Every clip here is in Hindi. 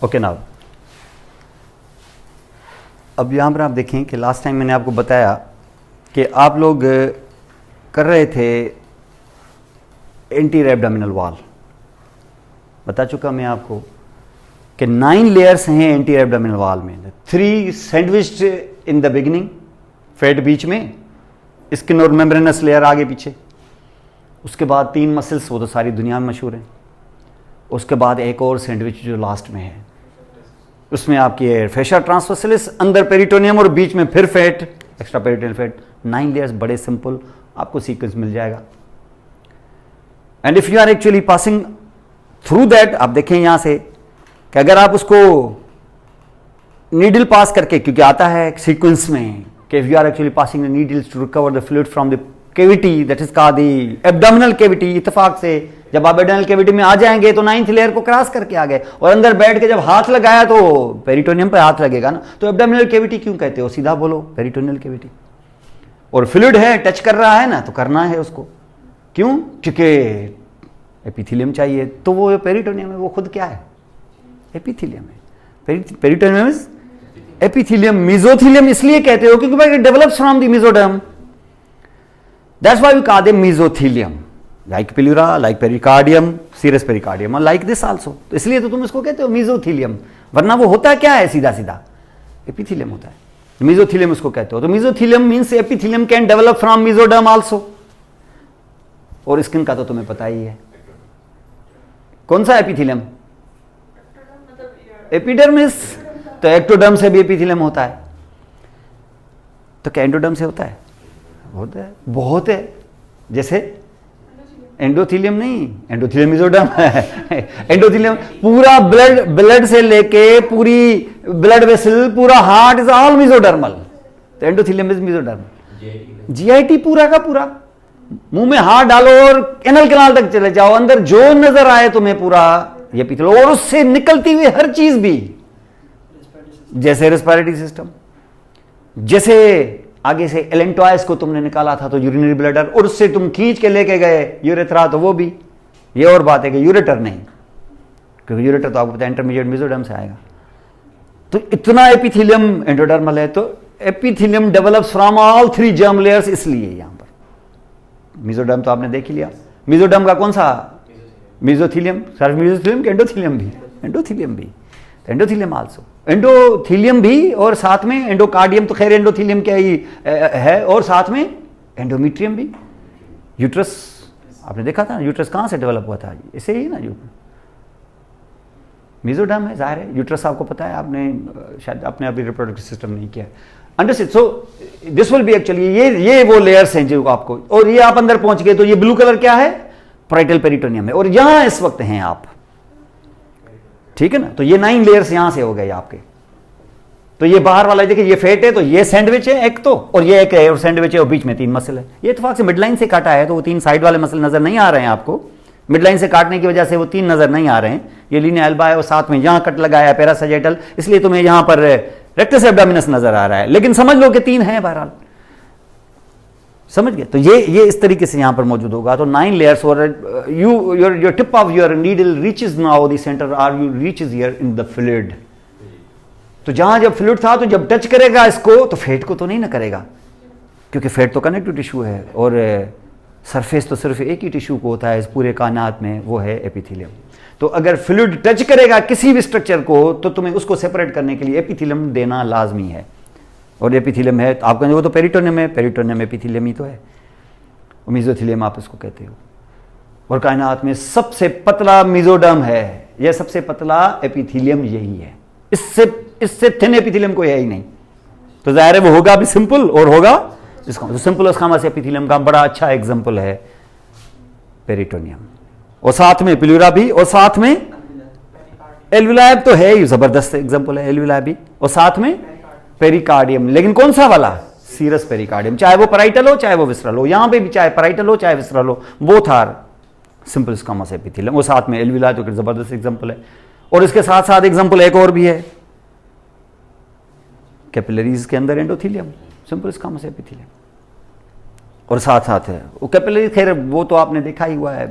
ओके नाउ, अब यहाँ पर आप देखें कि लास्ट टाइम मैंने आपको बताया कि आप लोग कर रहे थे एंटीरियर एब्डोमिनल वॉल। बता चुका मैं आपको कि 9 लेयर्स हैं एंटीरियर एब्डोमिनल वॉल में। 3 sandwiched in the beginning, fat बीच में, स्किन और मेम्ब्रेनस लेयर आगे पीछे। उसके बाद 3 मसल्स, वो तो सारी दुनिया में मशहूर हैं। उसके बाद एक और सैंडविच जो लास्ट में है, उसमें आपकी फेशा ट्रांसवर्सलिस, अंदर पेरिटोनियम और बीच में फिर fat, extra peritoneal fat. 9 layers, बड़े सिंपल आपको सीक्वेंस मिल जाएगा। And if you are actually passing through that, आप देखें यहां से कि अगर आप उसको नीडल पास करके, क्योंकि आता है सीक्वेंस में कि if you are actually passing the needles to recover the fluid from the cavity that is called the abdominal cavity, इत्तेफाक से जब आप एब्डोमिनल कैविटी में आ जाएंगे तो 9th लेयर को क्रॉस करके आ गए, और अंदर बैठ के जब हाथ लगाया तो पेरिटोनियम पे हाथ लगेगा ना। तो एब्डोमिनल कैविटी क्यों कहते हो? सीधा बोलो, पेरिटोनियल कैविटी। और फ्लूइड है, टच कर रहा है ना, तो करना है उसको। क्यों? क्योंकि एपिथेलियम चाहिए। तो वो पेरिटोनियम है, वो खुद क्या है? एपिथेलियम है। Peritoneum is epithelium. मेसोथेलियम इसलिए कहते हो क्योंकि भाई it develops from the mesoderm, that's why we call them mesothelium, like pleura, like pericardium, serous pericardium, और लाइक दिस आल्सो। तो इसलिए तो तुम इसको कहते हो मेसोथेलियम, वरना वो होता क्या है? सीधा सीधा एपिथेलियम होता है। मेसोथेलियम उसको कहते हो। तो mesothelium means epithelium can develop from mesoderm also. और स्किन का तो तुम्हें पता ही है, कौन सा एपिथेलियम? एपिडर्मिस। तो एक्टोडर्म से भी एपिथेलियम होता है। तो क्या एंडोडर्म से होता है? होता है, बहुत है। जैसे एंडोथेलियम नहीं, एंडोथेलियम मेसोडर्म है। एंडोथेलियम पूरा ब्लड से लेके पूरी ब्लड वेसल, पूरा हार्ट इज ऑल मेसोडर्मल। तो एंडोथेलियम इज मेसोडर्मल। जीआईटी पूरा का पूरा, मुंह में हाथ डालो और एनल कैनाल तक चले जाओ, अंदर जो नजर आए तुम्हें पूरा ये एपिथेलियम, और उससे निकलती हुई हर चीज भी, जैसे रेस्पिरेटरी सिस्टम, जैसे आगे से एलेंटॉयस को तुमने निकाला था तो यूरिनरी ब्लैडर, और उससे तुम खींच के लेके गए यूरेथ्रा, तो वो भी। ये और बात है कि यूरेटर नहीं, क्योंकि यूरेटर तो आपको पता है इंटरमीडिएट मेसोडर्म से आएगा। तो इतना एपिथेलियम एंडोडर्मल है। तो epithelium develops from all 3 germ layers, इसलिए यहां पर मेसोडर्म तो आपने देख ही लिया। मेसोडर्म का कौन सा? मेसोथेलियम। सर मेसोथेलियम के एंडोथेलियम भी, एंडोथेलियम भी, एंडोथेलियम आल्सो, एंडोथेलियम भी, और साथ में एंडोकार्डियम, तो खैर एंडोथेलियम क्या ही है, और साथ में एंडोमीट्रियम भी। यूट्रस आपने देखा था, यूट्रस कहां से डेवलप हुआ था? इसे ही ना, जो मेसोडर्म है, जाहिर है। यूट्रस आपको पता है, आपने शायद अपने अभी रिप्रोडक्टिव सिस्टम नहीं किया। Understood? So this will be actually ये वो लेयर्स हैं जो आपको, और ये आप अंदर पहुंच गए तो ये ब्लू कलर क्या है? पैराइटल पेरिटोनियम है, और यहां इस वक्त हैं आप, ठीक है ना। तो ये 9 लेयर्स यहां से हो गए आपके। तो ये बाहर वाला देखिए, ये फेट है, तो ये सैंडविच है एक तो, और ये एक है, और सैंडविच है, और बीच में 3 मसल है। ये इत्तेफाक से मिडलाइन से काटा है, तो वो 3 साइड वाले मसल नजर नहीं आ रहे हैं आपको। मिडलाइन से काटने की वजह से वो 3 नजर नहीं आ रहे हैं। ये लीनिया एल्बा है, और साथ में यहां कट लगाया है पैरासैजिटल, इसलिए तुम्हें यहां पर रेक्टस एब्डोमिनस नजर आ रहा है, लेकिन समझ लो कि 3 है बहरहाल, समझ गए। तो ये इस तरीके से यहां पर मौजूद होगा। तो 9 लेयर्स, और your tip of your needle reaches now the centre, are you reaches here in the fluid. तो जहां जब फ्लूइड था, तो जब टच करेगा इसको, तो फेट को तो नहीं ना करेगा, क्योंकि फेट तो कनेक्टिव टिश्यू है, और सरफेस तो सिर्फ एक ही टिश्यू को होता है इस पूरे कायनात में, वो है एपिथेलियम। तो अगर फ्लूइड टच करेगा किसी भी स्ट्रक्चर को, तो तुम्हें उसको सेपरेट करने के लिए एपिथेलियम देना लाजमी है। और एपिथेलियम है, तो आप कहेंगे वो तो पेरिटोनियम है, पेरिटोनियम एपिथेलियम ही तो है। मेसोथेलियम आप इसको कहते हो। और कायनात में सबसे पतला मेसोडर्म है, यह सबसे पतला एपिथेलियम यही है। इससे थिन एपिथेलियम कोई है ही नहीं। तो जाहिर है वो होगा भी सिंपल, और होगा इसका तो सिंपल स्क्वामस एपिथेलियम का बड़ा अच्छा एग्जांपल है पेरिटोनियम, और साथ में प्लूरा भी, और साथ में एल्वुलाई तो है ही, जबरदस्त एग्जांपल है एल्वुलाई भी, और साथ में पेरिकार्डियम। लेकिन कौन सा वाला? सीरस पेरिकार्डियम, चाहे वो पैराइटल हो चाहे वो विसरल हो। यहां पे भी चाहे पैराइटल हो चाहे विसरल हो, both are simple squamous epithelium. वो साथ में एल्वुलाई तो जबरदस्त एग्जांपल है। और इसके साथ साथ एग्जांपल एक और भी है, कैपिलरीज के अंदर एंडोथेलियम, सिंपल स्क्वामस एपिथेलियम। और साथ साथ है वो कैपिलरी, खैर वो तो आपने देखा ही हुआ है,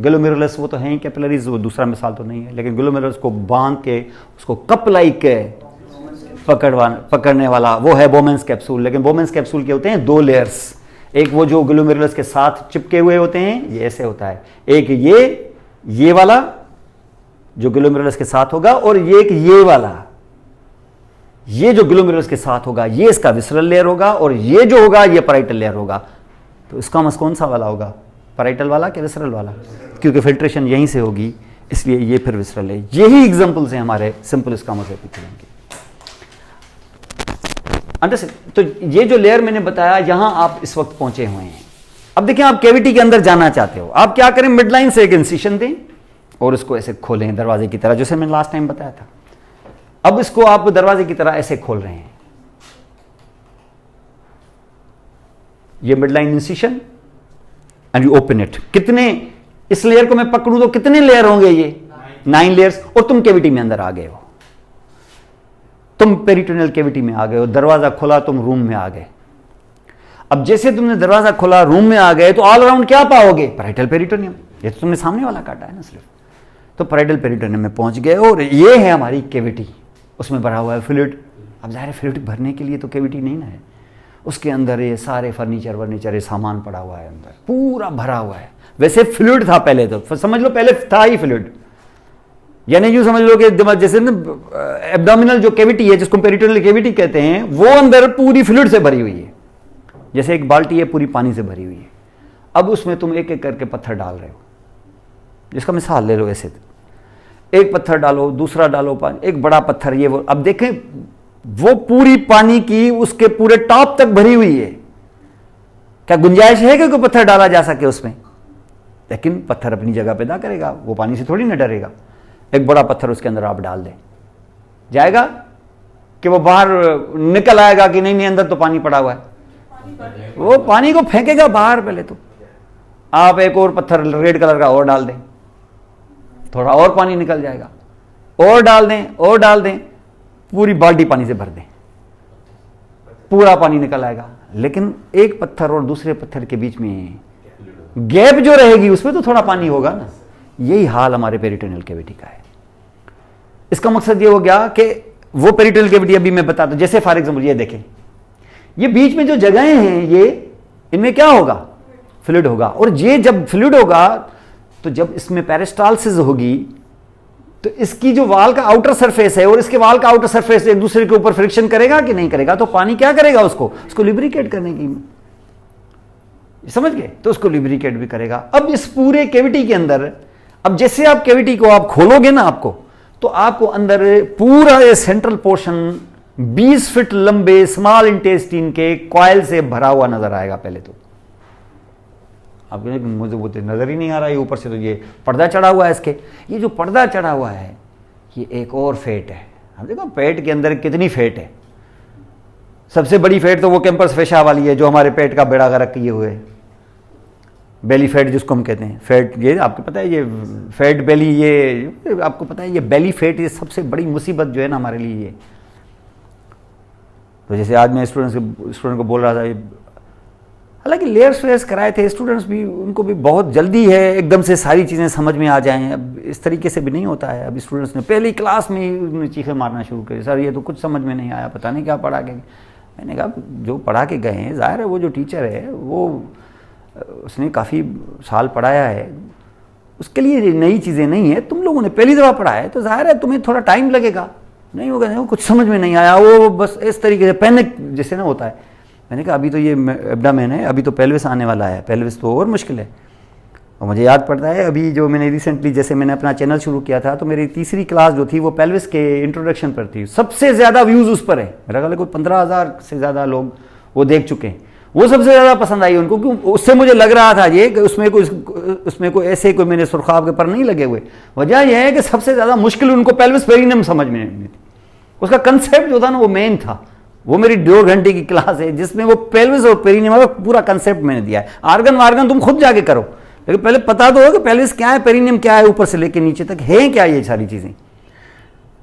ग्लोमेरुलस वो तो है ही, कैपिलरीज वो दूसरा मिसाल तो नहीं है, लेकिन ग्लोमेरुलस को बांध के उसको कप लाइक के पकड़ने वाला वो है बोमेंस कैप्सूल। लेकिन बोमेंस कैप्सूल के होते हैं 2 लेयर्स, एक वो जो ग्लोमेरुलस के साथ चिपके हुए होते हैं, ये ऐसे होता है, एक ये वाला जो ग्लोमेरुलस के साथ होगा, और एक ये वाला, ये जो ग्लोमेरुलस के साथ होगा ये इसका विसरल लेयर होगा, और ये जो होगा ये पैराइटल लेयर होगा। तो इसका मस कौन सा वाला होगा, पैराइटल वाला कि विसरल वाला? क्योंकि फिल्ट्रेशन यहीं से होगी, इसलिए ये फिर विसरल है। यही एग्जांपल्स हैं हमारे सिंपल स्क्वामस एपिथेलियम के। अंडरस्टैंड? तो ये जो लेयर मैंने बताया, यहां आप इस वक्त पहुंचे हुए हैं। अब देखिए, आप कैविटी के अंदर जाना चाहते हो, आप क्या करें, मिड लाइन से एक इंसिशन दें और इसको ऐसे खोलें दरवाजे की तरह, जैसे मैंने लास्ट टाइम बताया था। अब इसको आप दरवाजे की तरह ऐसे खोल रहे हैं, ये mid line incision and you open it. कितने, इस लेयर को मैं पकड़ूं तो कितने लेयर होंगे? ये 9 लेयर्स। और तुम कैविटी में अंदर आ गए हो, तुम पेरिटोनियल कैविटी में आ गए हो, दरवाजा खोला, तुम रूम में आ गए। अब जैसे तुमने दरवाजा खोला, रूम में आ गए, तो ऑल अराउंड क्या पाओगे? Parietal peritoneum. ये तो तुमने सामने वाला काटा है ना सिर्फ। तो पैराइटल पेरिटोनियम में पहुंच गए, और ये है हमारी कैविटी, उसमें भरा हुआ है फ्लूइड। अब जाहिर है फ्लूइड भरने के लिए तो कैविटी नहीं ना है, उसके अंदर ये सारे फर्नीचर ये सामान पड़ा हुआ है, अंदर पूरा भरा हुआ है। वैसे फ्लूइड था पहले, तो समझ लो पहले था ही फ्लूइड, यानी यूं समझ लो कि जैसे ना एब्डोमिनल जो कैविटी है, जिसको पेरिटोनियल कैविटी कहते हैं, वो अंदर पूरी फ्लूइड से भरी हुई है। जैसे एक बाल्टी है पूरी पानी से भरी हुई है। अब उसमें तुम एक एक करके पत्थर डाल रहे हो, जिसका मिसाल ले लो ऐसे, एक पत्थर डालो, दूसरा डालो, एक बड़ा पत्थर, ये वो। अब देखें, वो पूरी पानी की उसके पूरे टॉप तक भरी हुई है। क्या गुंजाइश है कि कोई पत्थर डाला जा सके उसमें? लेकिन पत्थर अपनी जगह पैदा करेगा, वो पानी से थोड़ी ना डरेगा। एक बड़ा पत्थर उसके अंदर आप डाल दें, जाएगा कि वो बाहर निकल आएगा कि नहीं? नहीं, अंदर तो पानी पड़ा हुआ है, वो पानी को फेंकेगा बाहर। पहले तो आप एक और पत्थर रेड कलर का और डाल दें, थोड़ा और पानी निकल जाएगा, और डाल दें, पूरी बाल्टी पानी से भर दें, पूरा पानी निकल आएगा। लेकिन एक पत्थर और दूसरे पत्थर के बीच में गैप जो रहेगी, उसमें तो थोड़ा पानी होगा ना। यही हाल हमारे पेरिटोनियल कैविटी का है। इसका मकसद ये हो गया कि वो पेरिटोनियल कैविटी अभी मैं बताता हूं, जैसे फॉर एग्जांपल ये देखें, ये बीच में जो जगहें हैं, ये इनमें क्या होगा? फ्लूइड होगा। और ये जब फ्लूइड होगा, तो जब इसमें पेरिस्टालसिस होगी, तो इसकी जो वाल का आउटर सरफेस है और इसके वाल का आउटर सरफेस एक दूसरे के ऊपर फ्रिक्शन करेगा कि नहीं करेगा? तो पानी क्या करेगा? उसको लिब्रिकेट करने की, समझ गए? तो उसको लिब्रिकेट भी करेगा। अब इस पूरे कैविटी के अंदर, अब जैसे आप कैविटी को आप खोलोगे ना, तो आपको अंदर पूरा ये सेंट्रल पोर्शन 20 फीट लंबे स्मॉल इंटेस्टाइन के कॉइल से भरा हुआ नजर आएगा। पहले तो आप मुझे वो नजर ही नहीं आ रहा है, ऊपर से तो ये पर्दा चढ़ा हुआ है इसके। ये जो पर्दा चढ़ा हुआ है, ये एक और फेट है। अब देखो पेट के अंदर कितनी फेट है। सबसे बड़ी फेट तो वो कैंपस फेशा वाली है, जो हमारे पेट का बेड़ा गर्क किए हुए, बेली फैट जिसको हम कहते हैं। फैट, ये आपको पता है, ये फैट बेली, ये आपको पता है, ये बेली फैट, ये सबसे बड़ी मुसीबत जो है ना हमारे लिए। ये तो जैसे आज मैं स्टूडेंट को बोल रहा था, हालांकि लेयर्स वेयर्स कराए थे स्टूडेंट्स भी, उनको भी बहुत जल्दी है एकदम से सारी चीज़ें समझ में आ जाएं। अब इस तरीके से भी नहीं होता है। अब स्टूडेंट्स ने पहली क्लास में ही चीखें मारना शुरू करी, सर ये तो कुछ समझ में नहीं आया, पता नहीं क्या पढ़ा के। मैंने कहा जो पढ़ा के गए हैं, ज़ाहिर है वो जो टीचर है वो उसने काफ़ी साल पढ़ाया है, उसके लिए नई चीज़ें नहीं है। तुम लोगों ने पहली दफ़ा पढ़ा है तो ज़ाहिर है तुम्हें थोड़ा टाइम लगेगा, नहीं होगा, नहीं, कुछ समझ में नहीं आया, वो बस इस तरीके से पैनिक जैसे ना होता है। मैंने कहा अभी तो ये एब्डामेन है, अभी तो पेल्विस आने वाला है, पेल्विस तो और मुश्किल है। और मुझे याद पड़ता है अभी जो मैंने रिसेंटली, जैसे मैंने अपना चैनल शुरू किया था, तो मेरी तीसरी क्लास जो थी वो पेल्विस के इंट्रोडक्शन पर थी। सबसे ज़्यादा व्यूज़ उस पर है, मेरा ख्याल है कोई 15,000 से ज़्यादा लोग वो देख चुके हैं। वो सबसे ज़्यादा पसंद आई उनको, क्यों? उससे मुझे लग रहा था ये कि उसमें कोई ऐसे कोई मेरे सुरखाब के पर नहीं लगे हुए। वजह यह है कि सबसे ज़्यादा मुश्किल उनको पेल्विस पेरिनियम समझ में नहीं थी। उसका कंसेप्ट जो था ना वो मेन था। वो मेरी 2 घंटे की क्लास है जिसमें वो पेल्विस और पेरिनियम का पूरा कंसेप्ट मैंने दिया है। आर्गन वार्गन तुम खुद जाके करो, लेकिन पहले पता तो हो कि पेल्विस क्या है, पेरिनियम क्या है, ऊपर से लेके नीचे तक है क्या ये सारी चीज़ें।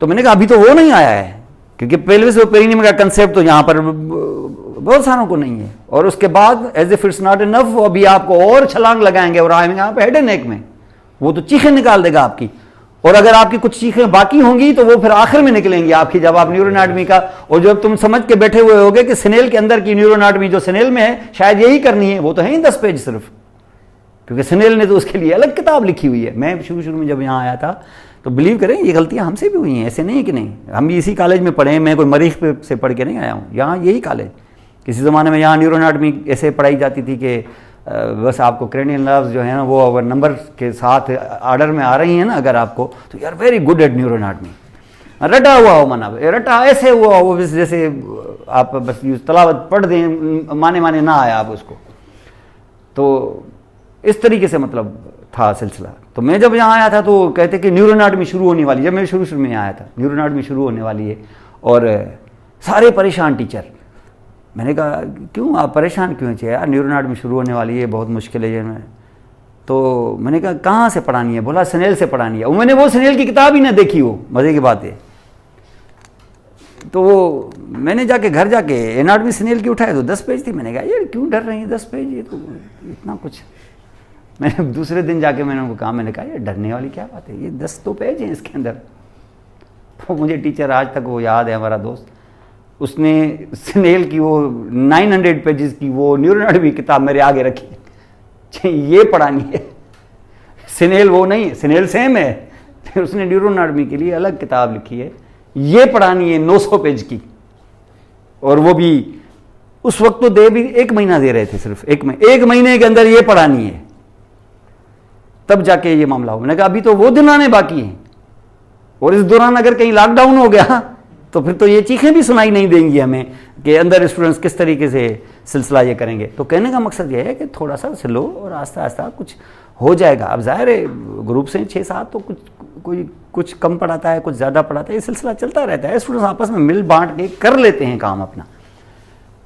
तो मैंने कहा अभी तो वो नहीं आया है, क्योंकि पेल्विस और पेरिनियम का कंसेप्ट तो यहाँ पर बहुत सारों को नहीं है। और उसके बाद as if it's not enough, अभी आपको और छलांग लगाएंगे और आएंगे यहाँ पे हेड एंड नेक में। वो तो चीखें निकाल देगा आपकी। और अगर आपकी कुछ चीखें बाकी होंगी तो वो फिर आखिर में निकलेंगी आपकी, जब आप न्यूरोनाटमी का, और जब तुम समझ के बैठे हुए होगे कि स्नेल के अंदर की न्यूरोनाटमी जो स्नेल में है शायद यही करनी है, वो तो है ही 10 पेज सिर्फ, क्योंकि स्नेल ने तो उसके लिए अलग किताब लिखी हुई है। मैं शुरू में जब यहाँ आया था तो बिलीव करें ये गलतियाँ हमसे भी हुई हैं, ऐसे नहीं है कि नहीं, हम भी इसी कॉलेज में पढ़े हैं, मैं कोई मरीख से पढ़ के नहीं आया हूँ, यहाँ यही कॉलेज। किसी ज़माने में यहाँ न्यूरोनाटमी ऐसे पढ़ाई जाती थी कि बस आपको क्रेनियल नर्व्स जो है ना वो अगर नंबर के साथ आर्डर में आ रही हैं ना अगर आपको, तो you are very good at neuroanatomy. रटा हुआ हो मना, रटा ऐसे हुआ हो जैसे आप बस तलावत पढ़ दें, माने ना आया आप उसको। तो इस तरीके से मतलब था सिलसिला। तो मैं जब यहाँ आया था तो कहते कि न्यूरोनाटमी शुरू होने वाली, जब मैं शुरू में आया था न्यूरोनाटमी शुरू होने वाली है, और सारे परेशान टीचर। मैंने कहा क्यों आप परेशान क्यों हैं यार, न्यूरोनाटमी शुरू होने वाली है, बहुत मुश्किल है ये। मैं तो मैंने कहा कहाँ से पढ़ानी है, बोला स्नेल से पढ़ानी है। मैंने वो स्नेल की किताब ही ना देखी हो, मज़े की बात है। तो वो मैंने जाके घर जाके एनाटमी स्नेल की उठाए तो 10 पेज थी। मैंने कहा यार क्यों डर रही है 10 पेज, ये तो इतना कुछ। मैंने दूसरे दिन जाके मैंने उनको कहा, मैंने कहा यार डरने वाली क्या बात है, ये 10 तो पेज हैं इसके अंदर। तो मुझे टीचर आज तक वो याद है, हमारा दोस्त, उसने स्नेल की वो 900 पेजेस की वो न्यूरोनाटमी किताब मेरे आगे रखी, ये पढ़ानी है। स्नेल वो नहीं, स्नेल सेम है, फिर उसने न्यूरोनाटमी के लिए अलग किताब लिखी है, ये पढ़ानी है 900 पेज की। और वो भी उस वक्त तो दे भी 1 महीना दे रहे थे, सिर्फ 1 महीने के अंदर ये पढ़ानी है, तब जाके ये मामला हो। मैंने कहा अभी तो वो दिन आने बाकी हैं, और इस दौरान अगर कहीं लॉकडाउन हो गया तो फिर तो ये चीखें भी सुनाई नहीं देंगी हमें कि अंदर स्टूडेंट्स किस तरीके से सिलसिला ये करेंगे। तो कहने का मकसद ये है कि थोड़ा सा स्लो और आस्ता आस्ता कुछ हो जाएगा। अब जाहिर है ग्रुप से 6-7 तो कुछ कम पढ़ाता है, कुछ ज़्यादा पढ़ाता है, ये सिलसिला चलता रहता है। स्टूडेंट्स आपस में मिल बांट के कर लेते हैं काम अपना,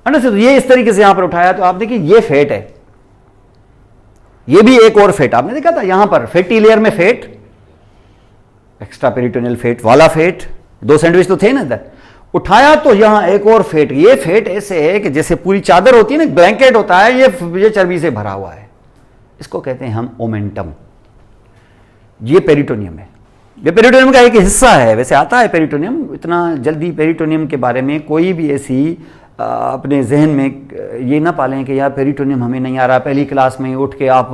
अंडरस्टैंड। तो ये इस तरीके से यहाँ पर उठाया। तो आप देखिए ये फेट है, ये भी एक और फेट आपने देखा था यहाँ पर, फैटी लेयर में फेट, एक्स्ट्रा पेरिटोनियल फेट वाला फेट, 2 सैंडविच तो थे ना इधर, उठाया तो यहां एक और फेट। ये फेट ऐसे है कि जैसे पूरी चादर होती है ना, ब्लैंकेट होता है, ये चर्बी से भरा हुआ है, इसको कहते हैं हम ओमेंटम। ये पेरिटोनियम है, ये पेरिटोनियम का एक हिस्सा है। वैसे आता है पेरिटोनियम, इतना जल्दी पेरिटोनियम के बारे में कोई भी ऐसी अपने जहन में ये ना पालें कि यार पेरिटोनियम हमें नहीं आ रहा, पहली क्लास में उठ के आप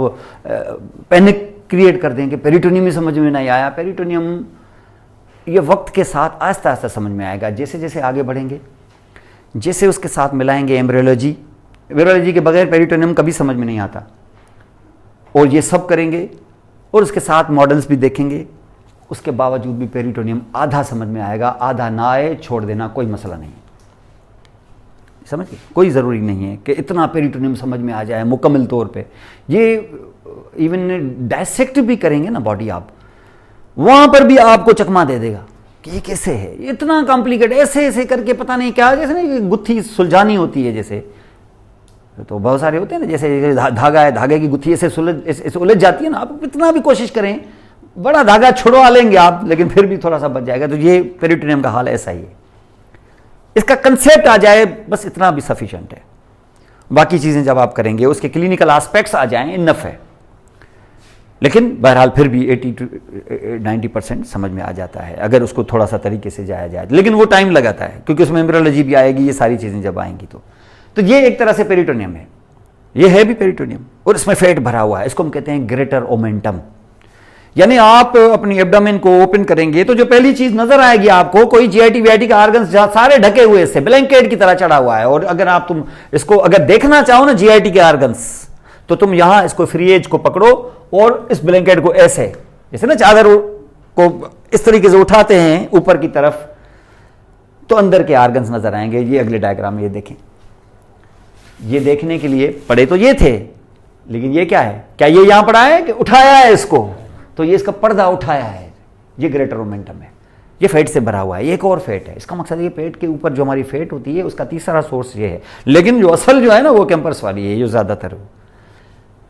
पैनिक क्रिएट कर दें कि पेरिटोनियम ही समझ में नहीं आया। पेरिटोनियम ये वक्त के साथ आस्ता आस्ता समझ में आएगा, जैसे जैसे आगे बढ़ेंगे, जैसे उसके साथ मिलाएंगे एम्ब्रियोलॉजी। एम्ब्रियोलॉजी के बगैर पेरिटोनियम कभी समझ में नहीं आता, और ये सब करेंगे और उसके साथ मॉडल्स भी देखेंगे, उसके बावजूद भी पेरिटोनियम आधा समझ में आएगा, आधा ना आए छोड़ देना, कोई मसला नहीं। समझ गए, कोई ज़रूरी नहीं है कि इतना पेरिटोनियम समझ में आ जाए मुकम्मल तौर पे। ये इवन डायसेक्ट भी करेंगे ना बॉडी आप, वहां पर भी आपको चकमा दे देगा कि ये कैसे है, इतना कॉम्प्लिकेट, ऐसे ऐसे करके पता नहीं क्या, जैसे ना गुत्थी सुलझानी होती है, जैसे तो बहुत सारे होते हैं ना, जैसे धागा है, धागे की गुत्थी ऐसे उलझ जाती है ना, आप कितना भी कोशिश करें बड़ा धागा छुड़वा लेंगे आप, लेकिन फिर भी थोड़ा सा बच जाएगा। तो ये पेरिटोनियम का हाल ऐसा ही है। इसका कंसेप्ट आ जाए बस इतना भी सफिशिएंट है, बाकी चीजें जब आप करेंगे उसके क्लिनिकल एस्पेक्ट्स आ जाएं इनफ है। लेकिन बहरहाल फिर भी 80 to 90% समझ में आ जाता है अगर उसको थोड़ा सा तरीके से जाया जाए, लेकिन वो टाइम लगाता है क्योंकि उसमें एम्ब्रियोलॉजी भी आएगी, ये सारी चीज़ें जब आएंगी तो ये एक तरह से पेरिटोनियम है, ये है भी पेरिटोनियम, और इसमें फैट भरा हुआ है। इसको हम कहते हैं ग्रेटर ओमेंटम। यानी आप अपनी एब्डोमेन को ओपन करेंगे तो जो पहली चीज नजर आएगी आपको, कोई जीआईटी वीआईटी का ऑर्गन्स सारे ढके हुए इससे ब्लैंकेट की तरह चढ़ा हुआ है। और अगर आप तुम इसको अगर देखना चाहो ना जीआईटी के ऑर्गन्स, तो तुम यहां इसको फ्री एज को पकड़ो और इस ब्लैंकेट को ऐसे, जैसे ना चादर को इस तरीके से उठाते हैं ऊपर की तरफ, तो अंदर के ऑर्गन्स नजर आएंगे। ये अगले डायग्राम में ये देखें। ये देखने के लिए पड़े तो ये थे, लेकिन ये क्या है, क्या ये यहां पड़ा है कि उठाया है इसको, तो ये इसका पर्दा उठाया है, ये ग्रेटर ओमेंटम है। ये फैट से भरा हुआ है, ये एक और फैट है। इसका मकसद ये पेट के ऊपर जो हमारी फैट होती है उसका तीसरा सोर्स ये है, लेकिन जो असल जो है ना वो कैंपर्स वाली है, जो ज्यादातर।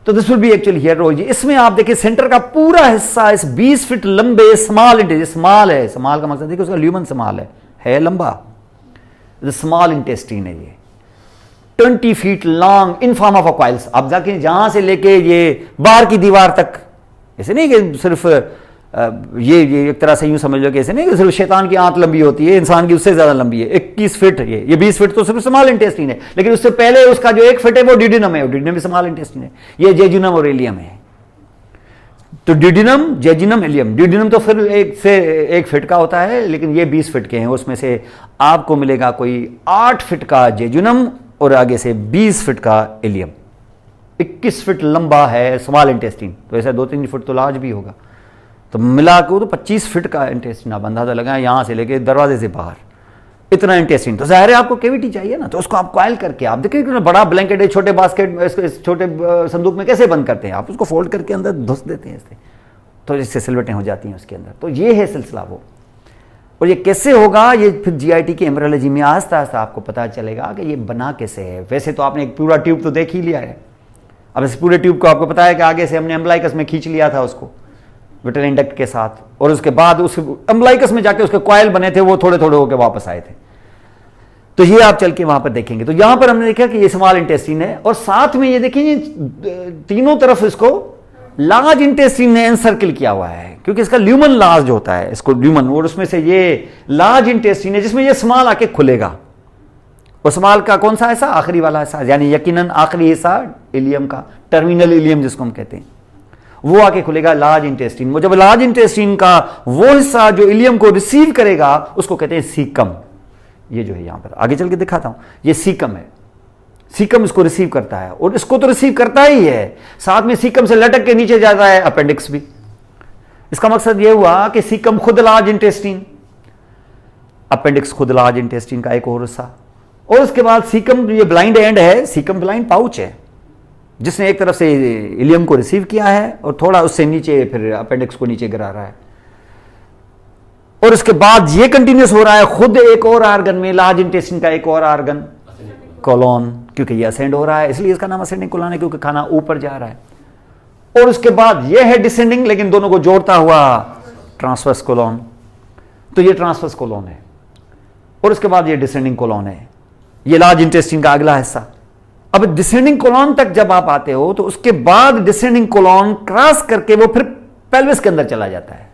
तो this will be actually here. इसमें आप देखिए सेंटर का पूरा हिस्सा इस 20 फीट लंबे स्मॉल इंटेस्टाइन, स्मॉल है, स्मॉल का मकसद देखिए उसका ल्यूमन स्मॉल है लंबा, स्मॉल इंटेस्टीन है ये, 20 feet long in form of a coils. आप जाके जहां से लेके ये बाहर की दीवार तक ऐसे नहीं कि सिर्फ ये एक तरह से यूं समझ लो कि ऐसे नहीं कि सिर्फ शैतान की आंत लंबी होती है, इंसान की उससे ज्यादा लंबी है, 21 फीट, ये 20 फीट तो सिर्फ स्मॉल इंटेस्टिन है, लेकिन उससे पहले उसका जो 1 फीट है वो डिडिनम है, डिडिनम भी स्मॉल इंटेस्टिन है, ये जेजुनम और इलियम है। तो डिडिनम, जेजुनम, इलियम, डिडिनम तो फिर 1 फीट का होता है, लेकिन ये 20 फीट के हैं, उसमें से आपको मिलेगा कोई 8 फीट का जेजुनम और आगे से 20 फीट का इलियम। 21 फीट लंबा है स्मॉल इंटेस्टिन, तो ऐसा 2-3 फुट तो लार्ज भी होगा, तो मिला के तो 25 फीट का इंटेस्टिन आप अंदाजा लगाएं, यहां से लेके दरवाजे से बाहर इतना इंटेस्टिन। तो जाहिर है आपको कैविटी चाहिए ना, तो उसको आप कॉइल करके, आप देखिए कि बड़ा ब्लैंकेट है, छोटे बास्केट, इस छोटे संदूक में कैसे बंद करते हैं, आप उसको फोल्ड करके अंदर घुस देते हैं इससे, तो इससे सिलवटें हो जाती हैं उसके अंदर। तो ये है सिलसिला वो। और ये कैसे होगा, ये फिर जीआईटी की एम्ब्रियोलॉजी में आस्ता आस्ता आपको पता चलेगा कि ये बना कैसे है। वैसे तो आपने एक पूरा ट्यूब तो देख ही लिया है, अब इस पूरे ट्यूब को आपको पता है कि आगे से हमने एम्ब्लाइकस में खींच लिया था उसको विटल इंडक्ट के साथ, और उसके बाद उस एम्ब्लाइकस में जाके उसके कॉइल बने थे, वो थोड़े थोड़े होकर वापस आए थे। तो ये आप चल के वहां पर देखेंगे, तो यहां पर हमने देखा कि ये स्मॉल इंटेस्टिन है, और साथ में ये देखेंगे तीनों तरफ इसको लार्ज इंटेस्टिन ने एनसर्किल किया हुआ है, क्योंकि इसका ल्यूमन लार्ज होता है, इसको ल्यूमन, और उसमें से ये लार्ज इंटेस्टिन है जिसमें ये स्मॉल आके खुलेगा। और स्मॉल का कौन सा हिस्सा, आखिरी वाला हिस्सा, यानी यकीनन आखिरी हिस्सा इलियम का, टर्मिनल इलियम जिसको हम कहते हैं, वो आके खुलेगा लार्ज इंटेस्टिन। वो जब लार्ज इंटेस्टिन का वो हिस्सा जो इलियम को रिसीव करेगा उसको कहते हैं सीकम। ये जो है यहां पर आगे चल के दिखाता हूं, ये सीकम है, सीकम इसको रिसीव करता है, और इसको तो रिसीव करता ही है, साथ में सीकम से लटक के नीचे जाता है अपेंडिक्स भी। इसका मकसद यह हुआ कि सीकम खुद लार्ज इंटेस्टिन, अपेंडिक्स खुद लार्ज इंटेस्टिन का एक और हिस्सा, और उसके बाद सीकम, ये ब्लाइंड एंड है, सीकम ब्लाइंड पाउच है जिसने एक तरफ से इलियम को रिसीव किया है और थोड़ा उससे नीचे फिर अपेंडिक्स को नीचे गिरा रहा है, और उसके बाद ये कंटिन्यूस हो रहा है खुद एक और आर्गन में, लार्ज इंटेस्टिन का एक और आर्गन कोलोन, क्योंकि ये असेंड हो रहा है इसलिए इसका नाम असेंडिंग कोलोन है, क्योंकि खाना ऊपर जा रहा है। और उसके बाद ये है डिसेंडिंग, लेकिन दोनों को जोड़ता हुआ ट्रांसवर्स कोलोन, तो ये ट्रांसवर्स कोलोन है, और उसके बाद ये डिसेंडिंग कोलोन है, ये लार्ज इंटेस्टिन का अगला हिस्सा। अब डिसेंडिंग कोलोन तक जब आप आते हो तो उसके बाद डिसेंडिंग कोलोन क्रॉस करके वो फिर पेल्विस के अंदर चला जाता है।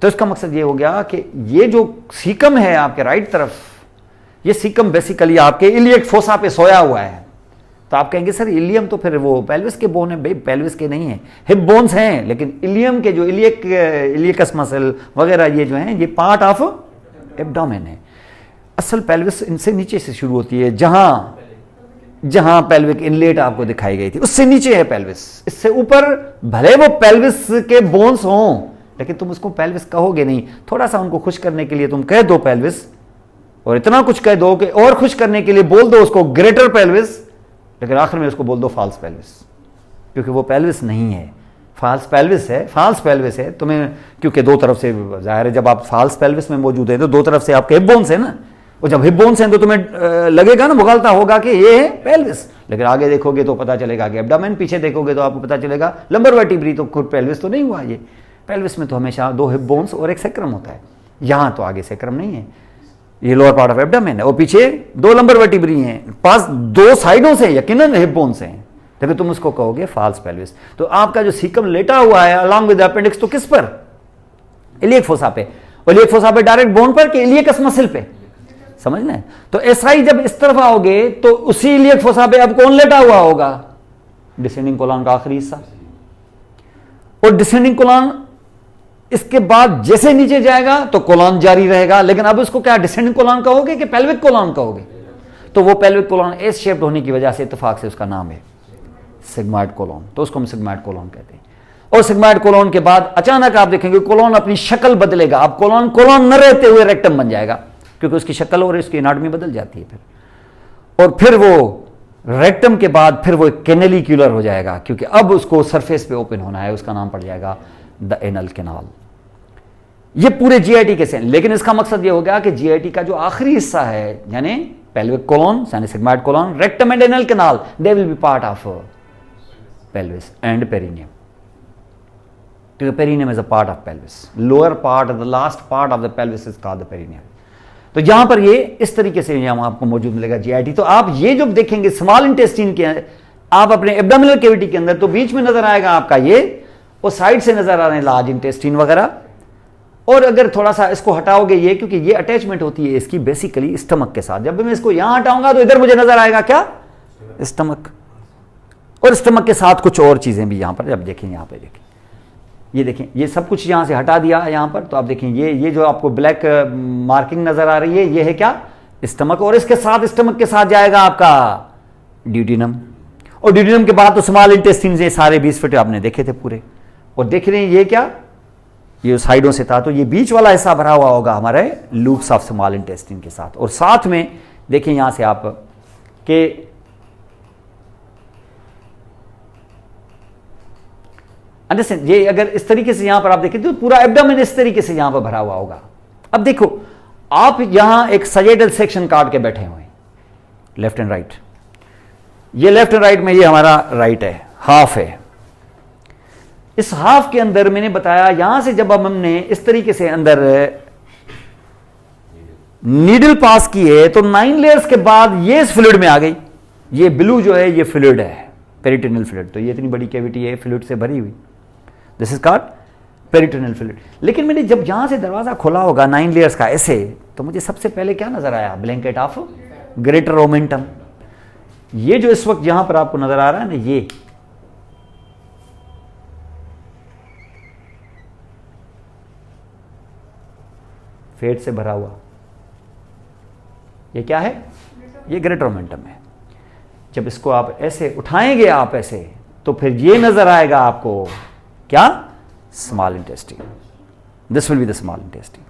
तो इसका मकसद ये हो गया कि ये जो सीकम है आपके राइट तरफ, ये सीकम बेसिकली आपके इलियक फोसा पे सोया हुआ है। तो आप कहेंगे सर इलियम तो फिर वो पेल्विस के बोन है, भाई पेल्विस के नहीं है, हिप बोन्स हैं, लेकिन इलियम के जो इलियकस मसल वगैरह ये जो हैं ये पार्ट ऑफ एब्डोमेन है। असल पेल्विस इनसे नीचे से शुरू होती है, जहां पेल्विक इनलेट आपको दिखाई गई थी उससे नीचे है पेल्विस, इससे ऊपर भले वो पेल्विस के बोन्स हों लेकिन तुम उसको पेल्विस कहोगे नहीं। थोड़ा सा उनको खुश करने के लिए तुम कह दो पेल्विस, और इतना कुछ कह दो कि और खुश करने के लिए बोल दो उसको ग्रेटर पेल्विस, लेकिन आखिर में उसको बोल दो फॉल्स पेल्विस, क्योंकि वो पेल्विस नहीं है, फॉल्स पेल्विस है। फॉल्स पेल्विस है तुम्हें, क्योंकि दो तरफ से जाहिर है जब आप फॉल्स पेल्विस में मौजूद है तो दो तरफ से आपके हिप बोन्स है ना, और जब हिप बोन्स हैं तो तुम्हें लगेगा ना, मुगालता होगा कि ये है पेल्विस, लेकिन आगे देखोगे तो पता चलेगा कि एब्डोमेन, पीछे देखोगे तो आपको पता चलेगा लंबर वर्टिब्री, तो खुद पेल्विस तो नहीं हुआ। ये पेल्विस में तो हमेशा दो हिप बोन्स और एक सेक्रम होता है, यहां तो आगे सेक्रम नहीं है, ये लोअर पार्ट ऑफ एब्डोमेन है, और पीछे दो लंबर वर्टिब्री हैं, पास दो साइडों से यकीनन हिप बोन्स हैं, लेकिन तुम उसको कहोगे फॉल्स पेल्विस। तो आपका जो सीकम लेटा हुआ है अलॉन्ग विद अपेंडिक्स, तो किस पर, इलियक फोसा पे, और इलियक फोसा पे डायरेक्ट बोन पर कि इलियकस मसल पे, समझ लें। तो एसआई जब इस तरफ आओगे तो उसी इलियक फोसा पे अब कौन लेटा हुआ होगा, डिसेंडिंग कोलन का आखिरी हिस्सा, और डिसेंडिंग कोलन इसके बाद जैसे नीचे जाएगा तो कोलन जारी रहेगा, लेकिन अब उसको क्या डिसेंडिंग कोलन कहोगे कि पेल्विक कोलन कहोगे, तो वो पेल्विक कोलन एस शेप्ड होने की वजह से इत्तेफाक से उसका नाम है सिग्मॉइड कोलन, तो उसको हम सिग्मॉइड कोलन कहते हैं। और सिग्मॉइड कोलन के बाद अचानक आप देखेंगे कोलन अपनी शक्ल बदलेगा, अब कोलन कोलन न रहते हुए रेक्टम बन जाएगा, क्योंकि उसकी शक्ल और उसकी एनाटॉमी बदल जाती है फिर, और फिर वो रेक्टम के बाद फिर वो कैनेलिक्यूलर हो जाएगा, क्योंकि अब उसको सरफेस पे ओपन होना है, उसका नाम पड़ जाएगा द एनल कैनाल। ये पूरे जीआईटी के से, लेकिन इसका मकसद ये हो गया कि जीआईटी का जो आखिरी हिस्सा है यानी पेल्विक कोलन यानी sigmoid colon, rectum and anal canal, they will be part of pelvis and perineum, क्योंकि perineum is a part of pelvis, lower part, the last part of the pelvis is called the perineum. तो यहां पर ये इस तरीके से यहां आपको मौजूद मिलेगा जीआईटी। तो आप ये जो देखेंगे स्मॉल इंटेस्टिन के आप अपने एब्डोमिनल कैविटी के अंदर, तो बीच में नजर आएगा आपका ये और साइड से नजर आ रहे हैं लार्ज इंटेस्टिन वगैरह। और अगर थोड़ा सा इसको हटाओगे ये, क्योंकि ये अटैचमेंट होती है इसकी बेसिकली स्टमक के साथ, जब मैं इसको यहां हटाऊंगा तो इधर मुझे नजर आएगा क्या, स्टमक। और स्टमक के साथ कुछ और चीजें भी यहां पर, जब देखें यहां पे देखें, ये देखें, ये सब कुछ यहां से हटा दिया यहां पर, तो आप देखें ये जो आपको ब्लैक मार्किंग नजर आ रही है, ये है क्या, स्टमक। और इसके साथ स्टमक के साथ जाएगा आपका ड्यूटीनम, और ड्यूटीनम के बाद तो स्मॉल इंटेस्टिन से सारे 20 फीट आपने देखे थे पूरे। और देख रहे हैं ये क्या, ये साइडों से था, तो ये बीच वाला हिस्सा भरा हुआ होगा हमारे लूप्स ऑफ स्मॉल इंटेस्टिन के साथ। और साथ में देखें यहां से आप के अंडरस्टैंड, ये अगर इस तरीके से यहां पर आप देखें तो पूरा एब्डोमेन इस तरीके से यहां पर भरा हुआ होगा। अब देखो आप यहां एक सजेडल सेक्शन काट के बैठे हुए हैं, लेफ्ट एंड राइट, ये लेफ्ट एंड राइट में ये हमारा राइट है, हाफ है। इस हाफ के अंदर मैंने बताया यहां से जब हमने इस तरीके से अंदर नीडल पास की है तो 9 लेयर्स के बाद ये इस फ्लूइड में आ गई। ये ब्लू जो है ये फ्लूइड है, पेरिटोनियल फ्लूइड। तो ये इतनी बड़ी कैविटी है फ्लूइड से भरी हुई, this is called peritoneal fluid. लेकिन मैंने जब यहां से दरवाजा खोला होगा 9 लेयर्स का ऐसे, तो मुझे सबसे पहले क्या नजर आया, ब्लैंकेट ऑफ ग्रेटर ओमेंटम। ये जो इस वक्त यहां पर आपको नजर आ रहा है ना, ये फेट से भरा हुआ, ये क्या है, ये ग्रेटर ओमेंटम है। जब इसको आप ऐसे उठाएंगे आप ऐसे, तो फिर ये नजर आएगा आपको क्या, small intestine, this will be the small intestine.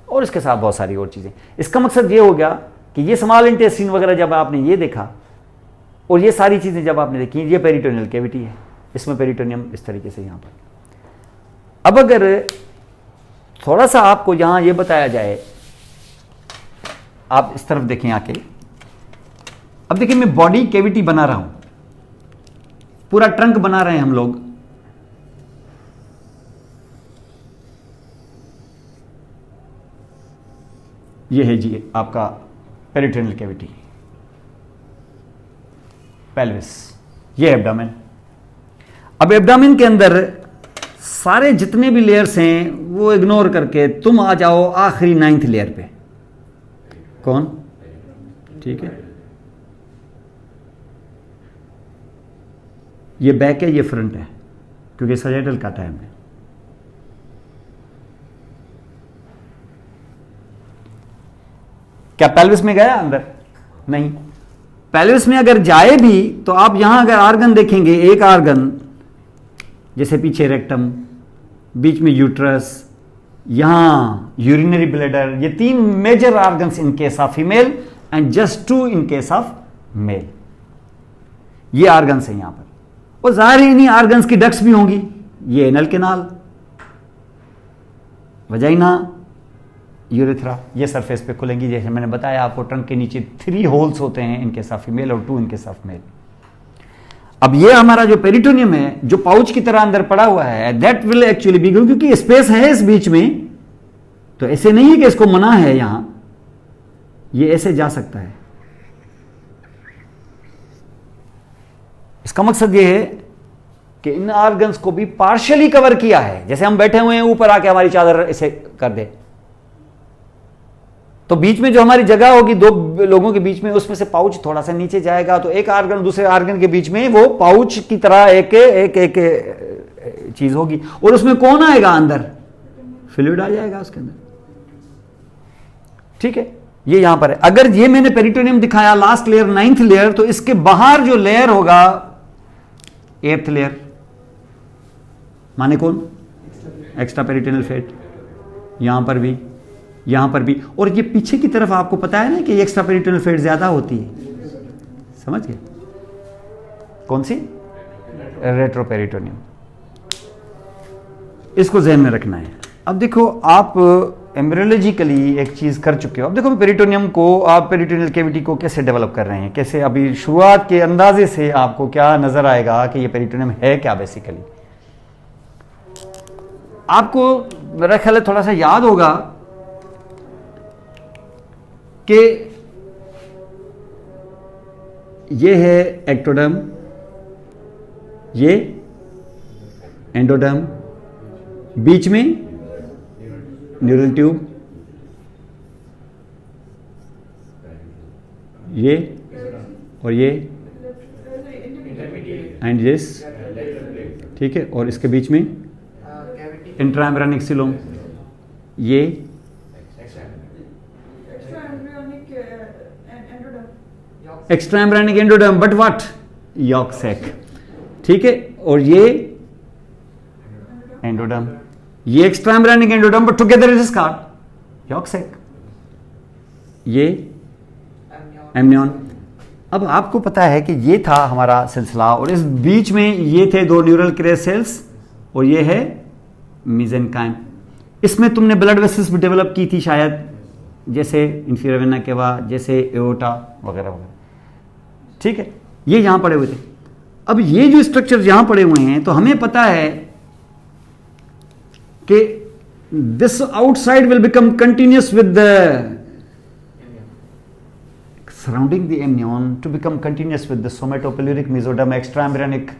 और इसके साथ बहुत सारी और चीजें। इसका मकसद ये हो गया कि ये स्मॉल इंटेस्टिन वगैरह जब आपने ये देखा और ये सारी चीजें जब आपने देखी, ये पेरिटोनियल कैविटी है, इसमें पेरिटोनियम इस तरीके से यहां पर। अब अगर थोड़ा सा आपको यहां ये बताया जाए, आप इस तरफ देखें आके, अब देखिए मैं बॉडी कैविटी बना रहा हूं, पूरा ट्रंक बना रहे हैं हम लोग। ये है जी आपका पेरिटोनियल कैविटी, पेल्विस, ये एब्डोमेन। अब एब्डोमेन के अंदर सारे जितने भी लेयर्स हैं वो इग्नोर करके तुम आ जाओ आखिरी 9th लेयर पे। कौन, ठीक है, ये बैक है, ये फ्रंट है, क्योंकि सजेटल का टाइम है। क्या पेल्विस में गया अंदर, नहीं। पेल्विस में अगर जाए भी तो आप यहां अगर आर्गन देखेंगे, एक आर्गन जैसे पीछे रेक्टम, बीच में यूट्रस, यहां यूरिनरी ब्लैडर, ये 3 major organs in case of female and just 2 in case of male. ये आर्गन्स है यहां पर। और जाहिर है इन्हीं आर्गन्स की डक्ट्स भी होंगी, ये एनल कैनाल, वजाइना, यूरेथ्रा, ये सरफेस पे खुलेंगी। जैसे मैंने बताया आपको ट्रंक के नीचे 3 होल्स होते हैं इन केस ऑफ फीमेल और 2 इन केस ऑफ मेल। अब ये हमारा जो पेरिटोनियम है जो पाउच की तरह अंदर पड़ा हुआ है, दैट विल एक्चुअली बी, क्योंकि स्पेस है इस बीच में, तो ऐसे नहीं है कि इसको मना है यहां, ये ऐसे जा सकता है। इसका मकसद ये है कि इन ऑर्गन्स को भी पार्शियली कवर किया है। जैसे हम बैठे हुए हैं, ऊपर आके हमारी चादर ऐसे कर दे, तो बीच में जो हमारी जगह होगी 2 लोगों के बीच में, उसमें से पाउच थोड़ा सा नीचे जाएगा, तो एक आर्गन दूसरे आर्गन के बीच में वो पाउच की तरह एक एक एक चीज होगी। और उसमें कौन आएगा अंदर, फ्लूइड आ जाएगा उसके अंदर, ठीक है। ये यहां पर है। अगर ये मैंने पेरिटोनियम दिखाया लास्ट लेयर 9th लेयर, तो इसके बाहर जो लेयर होगा 8th लेयर, माने कौन, एक्स्ट्रा पेरिटोनियल फेट, यहां पर भी, यहां पर भी। और ये पीछे की तरफ आपको पता है ना कि एक्स्ट्रा पेरिटोनियल फेट ज्यादा होती है, समझ गए, कौन सी, रेट्रोपेरिटोनियम। इसको ध्यान में रखना है। अब देखो आप एम्ब्रियोलॉजिकली एक चीज कर चुके हो। अब देखो पेरिटोनियम को, आप पेरिटोनियल कैविटी को कैसे डेवलप कर रहे हैं, कैसे, अभी शुरुआत के अंदाजे से आपको क्या नजर आएगा कि ये पेरिटोनियम है क्या। बेसिकली आपको मेरा ख्याल है थोड़ा सा याद होगा कि ये है एक्टोडर्म, ये एंडोडर्म, बीच में न्यूरल ट्यूब, ये और ये एंड दिस, ठीक है, और इसके बीच में इंट्राएम्ब्रियोनिक सिलोम, ये extraembryonic endoderm, but what, yolk sac, ठीक है, और ये एंडोडर्म, ये extraembryonic endoderm, but together it is called yolk sac, ये एमनियन। अब आपको पता है कि ये था हमारा सिलसिला, और इस बीच में ये थे दो न्यूरल क्रेस सेल्स, और ये है मेसेनकाइम। इसमें तुमने ब्लड वेसल्स भी डेवलप की थी शायद, जैसे इंफीरियर वेना केवा, जैसे एओर्टा वगैरह वगैरह, ठीक है, ये यहां पड़े हुए थे। अब ये जो स्ट्रक्चर यहां पड़े हुए हैं, तो हमें पता है कि this outside will become continuous with the surrounding the amnion to become continuous with the somatopeluric mesoderm extraembryonic,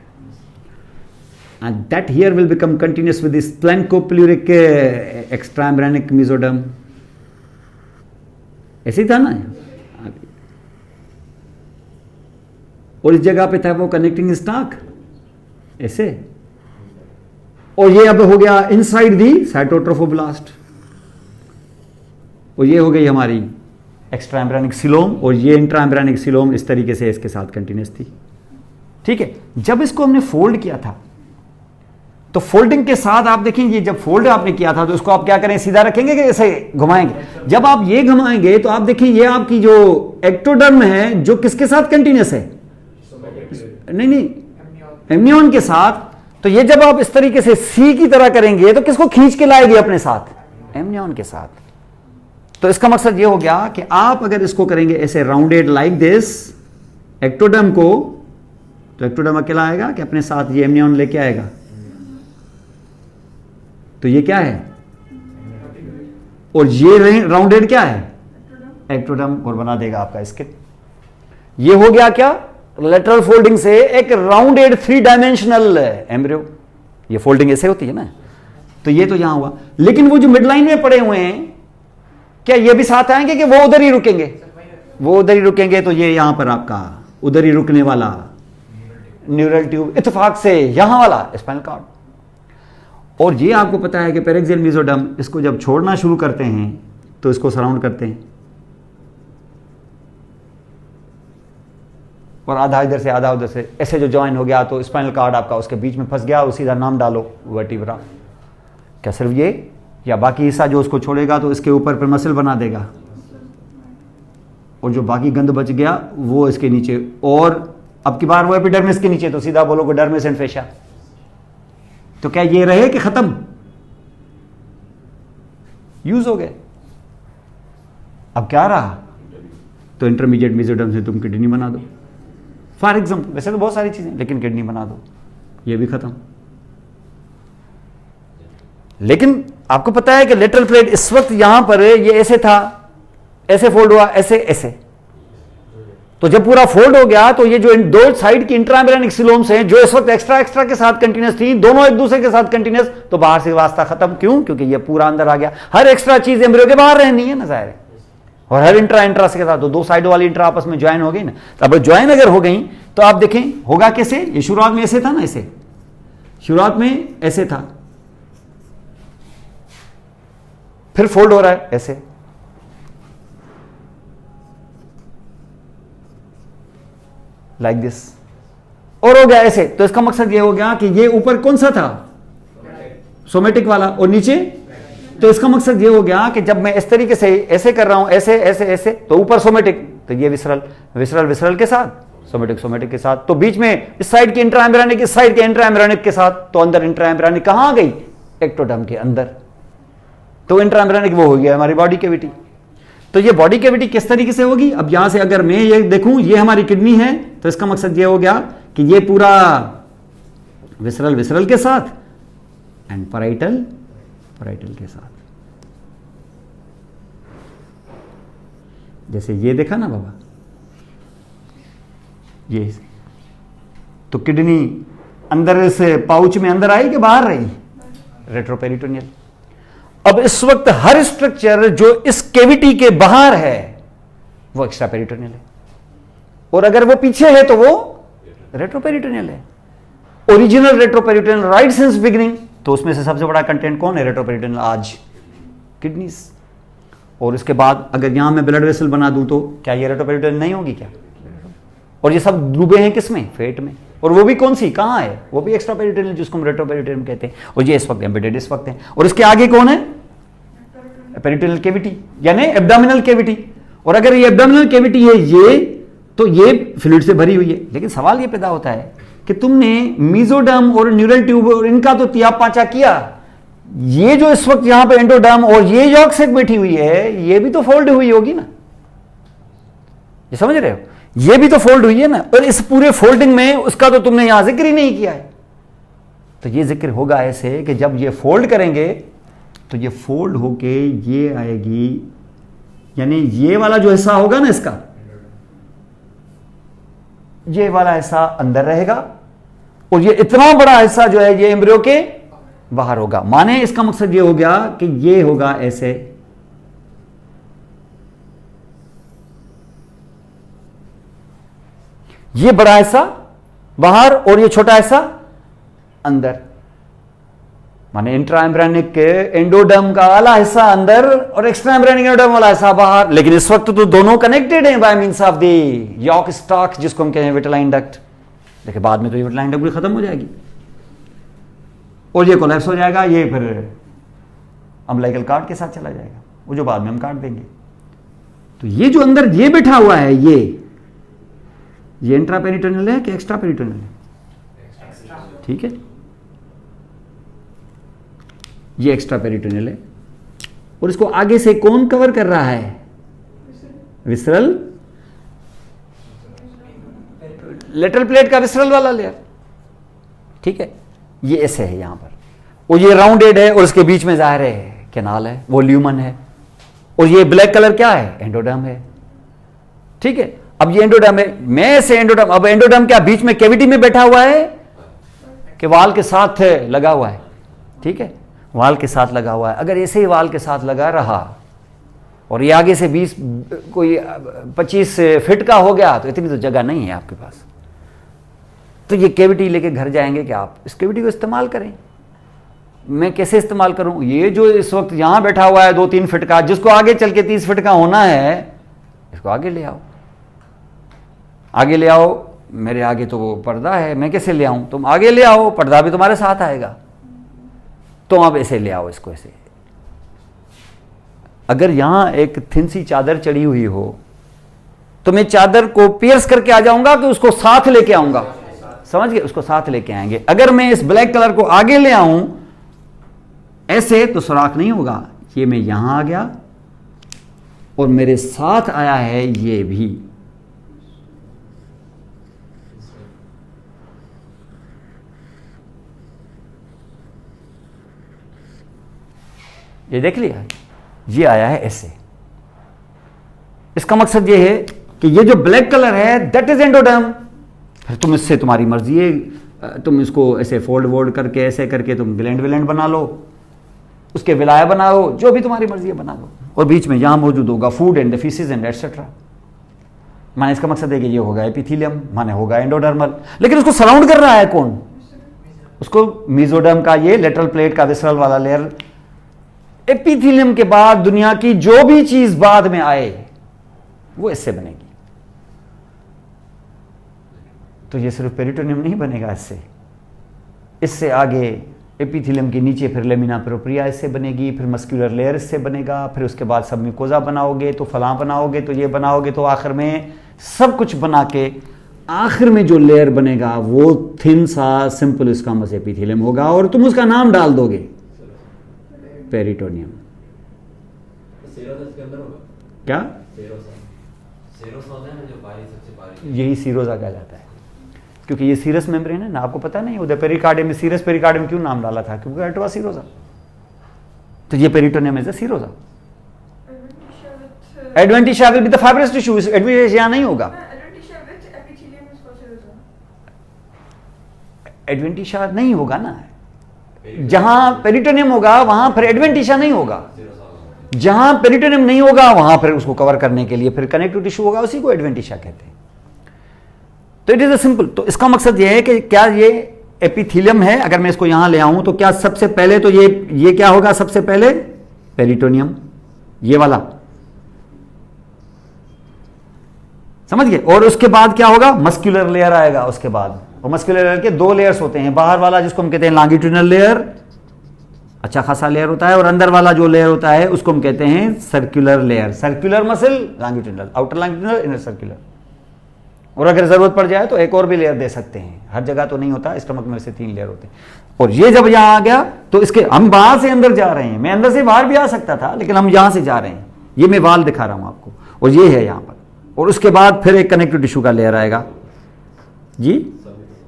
and that here will become continuous with this plancopeluric extraembryonic mesoderm. ऐसे ही था ना, और इस जगह पे था वो कनेक्टिंग स्टाक ऐसे, और ये अब हो गया इनसाइड दी साइटोट्रोफोब्लास्ट, और ये हो गई हमारी एक्स्ट्राएम्ब्रियोनिक सिलोम, और ये इंट्राएम्ब्रियोनिक सिलोम इस तरीके से इसके साथ कंटिन्यूस थी, ठीक है। जब इसको हमने फोल्ड किया था, तो फोल्डिंग के साथ आप देखेंगे, जब फोल्ड आपने किया था तो इसको आप क्या करें, सीधा रखेंगे कि ऐसे घुमाएंगे? जब आप ये घुमाएंगे तो आप देखिए ये आपकी जो एक्टोडर्म है, जो किसके साथ कंटिन्यूस है, नहीं एमनियन के साथ। तो ये जब आप इस तरीके से सी की तरह करेंगे तो किसको खींच के लाएगी अपने साथ, एमनियन के साथ। तो इसका मकसद ये हो गया कि आप अगर इसको करेंगे ऐसे राउंडेड लाइक दिस एक्टोडर्म को, तो एक्टोडर्म अकेला आएगा कि अपने साथ ये एमनियन लेके आएगा, तो ये क्या है, और ये राउंडेड क्या है, एक्टोडर्म, और बना देगा आपका स्किन। ये हो गया क्या, लेटरल फोल्डिंग से एक राउंडेड 3 डायमेंशनल एम्ब्रियो। ये फोल्डिंग ऐसे होती है ना, तो ये तो यहां हुआ। लेकिन वो जो मिडलाइन में पड़े हुए हैं, क्या ये भी साथ आएंगे कि वो उधर ही रुकेंगे? वो उधर ही रुकेंगे, तो ये यहां पर आपका उधर ही रुकने वाला न्यूरल ट्यूब, इत्तेफाक से यहां वाला स्पाइनल कॉर्ड। और ये आपको पता है कि पेरेक्सियल मेसोडर्म इसको जब छोड़ना शुरू करते हैं तो इसको सराउंड करते हैं, और आधा इधर से आधा उधर से ऐसे जो ज्वाइन हो गया, तो स्पाइनल कॉर्ड आपका उसके बीच में फंस गया, और सीधा नाम डालो वर्टिब्रा। क्या सिर्फ ये, या बाकी हिस्सा जो उसको छोड़ेगा तो इसके ऊपर पर मसल बना देगा, और जो बाकी गंद बच गया वो इसके नीचे, और अब की बार वो एपिडर्मिस के नीचे, तो सीधा बोलोगे डर्मिस एंड फेशिया। तो क्या ये रहे कि खत्म, यूज हो गए? अब क्या रहा, तो इंटरमीडिएट मेसोडर्म से तुम किडनी बना दो फॉर एग्जाम्पल। वैसे तो बहुत सारी चीजें, लेकिन किडनी बना दो, ये भी खत्म। लेकिन आपको पता है कि लेटरल प्लेट इस वक्त यहां पर ये ऐसे था, ऐसे फोल्ड हुआ, ऐसे ऐसे, तो जब पूरा फोल्ड हो गया तो ये जो दो साइड की इंट्राएम्ब्रियोनिक सिलोम्स हैं, जो इस वक्त एक्स्ट्रा के साथ कंटिन्यूस थी, दोनों एक दूसरे के साथ कंटिन्यूस, तो बाहर से वास्ता खत्म। क्यों? क्योंकि ये पूरा अंदर आ गया। हर एक्स्ट्रा चीज एम्ब्रियो के बाहर रहनी है ना, जाहिर है, और हर इंट्रा के साथ, तो दो साइड वाली इंट्रा आपस में ज्वाइन हो गई ना। तो अब ज्वाइन अगर हो गई तो आप देखें होगा कैसे, ये शुरुआत में ऐसे था ना, ऐसे शुरुआत में ऐसे था, फिर फोल्ड हो रहा है ऐसे, लाइक दिस, और हो गया ऐसे। तो इसका मकसद ये हो गया कि ये ऊपर कौन सा था, सोमेटिक वाला, और नीचे, तो इसका मकसद ये हो गया कि जब मैं इस तरीके से ऐसे कर रहा हूं, ऐसे ऐसे ऐसे, तो ऊपर सोमेटिक, तो ये विसरल विसरल विसरल के साथ, सोमेटिक सोमेटिक के साथ, तो बीच में इस साइड की इंट्राएम्ब्रियोनिक, इस साइड के इंट्राएम्ब्रियोनिक के साथ, तो अंदर इंट्राएम्ब्रियोनिक कहां आ गई, एक्टोडर्म के अंदर। तो इंट्राएम्ब्रियोनिक वो हो गया हमारी बॉडी कैविटी। तो ये बॉडी कैविटी किस तरीके से होगी, अब यहां से अगर मैं ये देखूं, ये हमारी किडनी है, तो इसका मकसद ये हो गया कि ये पूरा विसरल विसरल के साथ एंड पैराइटल पैराइटल के साथ, जैसे ये देखा ना बाबा, ये तो किडनी अंदर इस पाउच में अंदर आई कि बाहर रही? रेट्रोपेरिटोनियल। अब इस वक्त हर स्ट्रक्चर जो इस कैविटी के बाहर है वो एक्स्ट्रा पेरिटोनियल है, और अगर वो पीछे है तो वो रेट्रोपेरिटोनियल है। Original retroperitoneal right since beginning, तो उसमें से सबसे बड़ा कंटेंट कौन है रेट्रोपेरिटोनियल? आज किडनीज। और इसके बाद अगर यहां मैं ब्लड वेसल बना दूं तो क्या ये रेट्रोपेरिटोनियल नहीं होगी क्या? और ये सब डूबे हैं किसमें? फेट में। और वो भी कौन सी, कहां है? वो भी एक्स्ट्रा पेरिटोनियल, जिसको हम रेट्रोपेरिटोनियल कहते हैं। और ये इस वक्त एम्बेडेड इस वक्त है। और इसके आगे कौन है? पेरिटोनियल कैविटी, यानी एब्डोमिनल कैविटी। और अगर ये एब्डोमिनल कैविटी है ये, तो ये फ्लूइड से भरी हुई है। लेकिन सवाल ये पैदा होता है कि तुमने मीजोडर्म और न्यूरल ट्यूब और इनका तो तिया पांचा किया, ये जो इस वक्त यहां पे एंडोडर्म और ये यॉर्क सेक बैठी हुई है, ये भी तो फोल्ड हुई होगी ना? ये समझ रहे हो? ये भी तो फोल्ड हुई है ना। और इस पूरे फोल्डिंग में उसका तो तुमने यहां जिक्र ही नहीं किया है। तो ये जिक्र होगा ऐसे कि जब ये फोल्ड करेंगे तो ये फोल्ड होके ये आएगी, यानी ये वाला जो हिस्सा होगा ना इसका, ये वाला हिस्सा अंदर रहेगा और ये इतना बड़ा हिस्सा जो है ये एम्ब्रियो के बाहर होगा। माने इसका मकसद ये हो गया कि ये होगा ऐसे, ये बड़ा हिस्सा बाहर और ये छोटा हिस्सा अंदर। माने इंट्रा एम्ब्रियोनिक एंडोडर्म का वाला हिस्सा अंदर और एक्स्ट्रा एम्ब्रियोनिक एंडोडर्म वाला हिस्सा बाहर। लेकिन इस वक्त तो दोनों कनेक्टेड हैं by means of the York stock, जिसको हम कहते हैं विटेलाइन डक्ट। देखिए बाद में तो ये विटेलाइन डक्ट भी खत्म हो जाएगी और ये कोलैप्स हो जाएगा, ये फिर अम्बिलिकल कार्ड के साथ चला जाएगा, वो जो बाद में हम काट देंगे। तो ये जो अंदर ये बैठा हुआ है ये इंट्रा पेरिटोनियल है कि एक्स्ट्रा पेरिटोनियल है? ठीक है, ये एक्स्ट्रा पेरिटोनियल है। और इसको आगे से कौन कवर कर रहा है? विसरल, लेटरल प्लेट का विसरल वाला लेयर। ठीक है, ये ऐसे है यहां पर, और ये राउंडेड है और इसके बीच में जाहिर है कैनाल है, वो ल्यूमन है। और ये ब्लैक कलर क्या है? एंडोडर्म है। ठीक है, अब ये एंडोडर्म है, मैं से एंडोडर्म। अब एंडोडर्म क्या बीच में कैविटी में बैठा हुआ है कि वाल के साथ लगा हुआ है? ठीक है, वाल के साथ लगा हुआ है। अगर ऐसे ही वाल के साथ लगा रहा और ये आगे से 20 कोई 25 फीट का हो गया तो इतनी तो जगह नहीं है आपके पास। तो ये कैविटी लेके घर जाएंगे कि आप इस कैविटी को इस्तेमाल करें। मैं कैसे इस्तेमाल करूं? ये जो इस वक्त यहां बैठा हुआ है 2-3 फीट का, जिसको आगे चल के 30 फीट का होना है, इसको आगे ले आओ, आगे ले आओ। मेरे आगे तो वो पर्दा है, मैं कैसे ले आऊं? तुम आगे ले आओ, पर्दा भी तुम्हारे साथ आएगा। तो आप ऐसे ले आओ इसको, ऐसे। अगर यहां एक थिन सी चादर चढ़ी हुई हो तो मैं चादर को पियर्स करके आ जाऊंगा कि उसको साथ लेके आऊंगा? समझ गए? उसको साथ लेके आएंगे। अगर मैं इस ब्लैक कलर को आगे ले आऊं ऐसे तो सुराख नहीं होगा। ये मैं यहां आ गया और मेरे साथ आया है ये भी। ये देख लिया, ये आया है ऐसे। इसका मकसद ये है कि ये जो ब्लैक कलर है दैट इज एंडोडर्म। फिर तुम इससे तुम्हारी मर्जी है, तुम इसको ऐसे फोल्ड वोल्ड करके ऐसे करके तुम ग्लैंड विलैंड बना लो, उसके विलाया बनाओ, जो भी तुम्हारी मर्जी है बना लो। और बीच में यहां मौजूद होगा food and faeces and etcetera. माने इसका मकसद है कि ये होगा एपिथेलियम, माने होगा एंडोडर्मल। लेकिन उसको सराउंड कर रहा है कौन? उसको मेसोडर्म का ये लेटरल प्लेट का विसरल वाला लेयर। एपिथेलियम के बाद दुनिया की जो भी चीज बाद में आए वो इससे बनेगी। तो ये सिर्फ पेरिटोनियम नहीं बनेगा इससे आगे एपिथेलियम के नीचे फिर लेमिना प्रोप्रिया इससे बनेगी, फिर मस्कुलर लेयर इससे बनेगा, फिर उसके बाद सब म्यूकोजा बनाओगे तो फलां बनाओगे तो ये बनाओगे, तो आखिर में सब कुछ बना के आखिर में जो लेयर बनेगा वो थिन सा सिंपल स्क्वामस एपिथेलियम होगा और तुम उसका नाम डाल दोगे पेरिटोनियम। क्या? यही सीरोजा कहा जाता है, क्योंकि ये सीरस मेम्ब्रेन है ना। आपको पता नहीं उधर पेरिकार्डियम में सीरस पेरिकार्डियम क्यों नाम डाला था? क्योंकि अल्ट्रा सीरोजा। तो ये peritoneum is the serosa. Adventitia will be the fibrous tissue. Adventitia नहीं होगा। एडवेंटिशा नहीं होगा ना, जहां पेरिटोनियम होगा वहां फिर एडवेंटिशा नहीं होगा, जहां पेरिटोनियम नहीं होगा वहां फिर उसको कवर करने के लिए फिर कनेक्टिव टिश्यू होगा, उसी को एडवेंटिशा कहते हैं। तो इट इज अ सिंपल। तो इसका मकसद यह है कि क्या ये एपिथेलियम है, अगर मैं इसको यहां ले आऊं तो क्या सबसे पहले तो ये क्या होगा, सबसे पहले पेरिटोनियम, ये वाला, समझ गए। और उसके बाद क्या होगा, मस्कुलर लेयर आएगा उसके बाद। और मस्कुलर लेयर के दो लेयर्स होते हैं, बाहर वाला जिसको हम कहते हैं लॉन्गिट्यूडिनल लेयर, अच्छा खासा लेयर होता है, और अंदर वाला जो लेयर होता है उसको हम कहते हैं circular layer. Circular muscle longitudinal, outer longitudinal, inner circular. और अगर जरूरत पड़ जाए तो एक और भी लेयर दे सकते हैं, हर जगह तो नहीं होता, स्टमक में से 3 लेयर होते हैं। और ये जब यहां आ गया तो इसके हम बाहर से अंदर जा रहे हैं, मैं अंदर से बाहर भी आ सकता था लेकिन हम यहां से जा रहे हैं, ये मैं वाल दिखा रहा हूं आपको, और ये है यहां पर। और उसके बाद फिर एक कनेक्टिव टिश्यू का लेयर आएगा जी,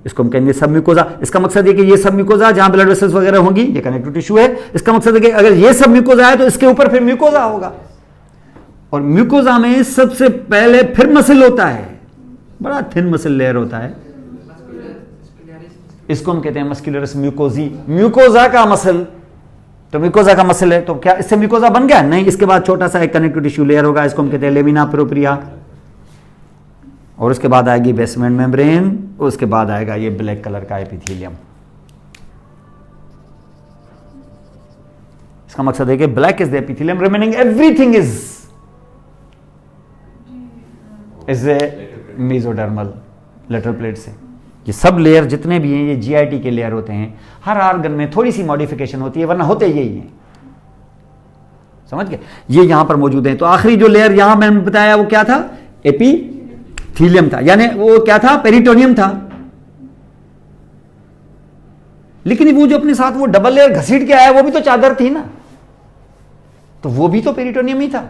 इसको हम कहेंगे सबम्यूकोजा। इसका मकसद है कि ये सबम्यूकोजा जहां ब्लड वेसल्स वगैरह होंगी, ये कनेक्टिव टिश्यू है। इसका मकसद है कि अगर ये सबम्यूकोजा है तो इसके ऊपर फिर म्यूकोजा होगा, और म्यूकोजा में सबसे पहले फिर मसल होता है, बड़ा थिन मसल लेयर होता है, इसको हम कहते हैं मस्कुलरस म्यूकोजी, म्यूकोजा का मसल। तो म्यूकोजा का मसल है, तो क्या इससे म्यूकोजा बन गया? नहीं, इसके बाद छोटा सा एक कनेक्टिव टिश्यू लेयर होगा, इसको हम कहते हैं लेमिना प्रोप्रिया। और उसके बाद आएगी बेसमेंट मेम्ब्रेन, उसके बाद आएगा ये ब्लैक कलर का एपिथेलियम। इसका मकसद है कि black is the epithelium, remaining everything is mesodermal lateral plate से। ये सब लेयर जितने भी हैं ये जीआईटी के लेयर होते हैं। हर ऑर्गन में थोड़ी सी मॉडिफिकेशन होती है, वरना होते यही है, समझ गए। ये यहां पर मौजूद है। तो आखिरी जो लेयर यहां मैंने बताया वो क्या था, एपिथेलियम था, यानी वो क्या था, पेरिटोनियम था। लेकिन वो जो अपने साथ वो डबल लेयर घसीट के आया वो भी तो चादर थी ना, तो वो भी तो पेरिटोनियम ही था।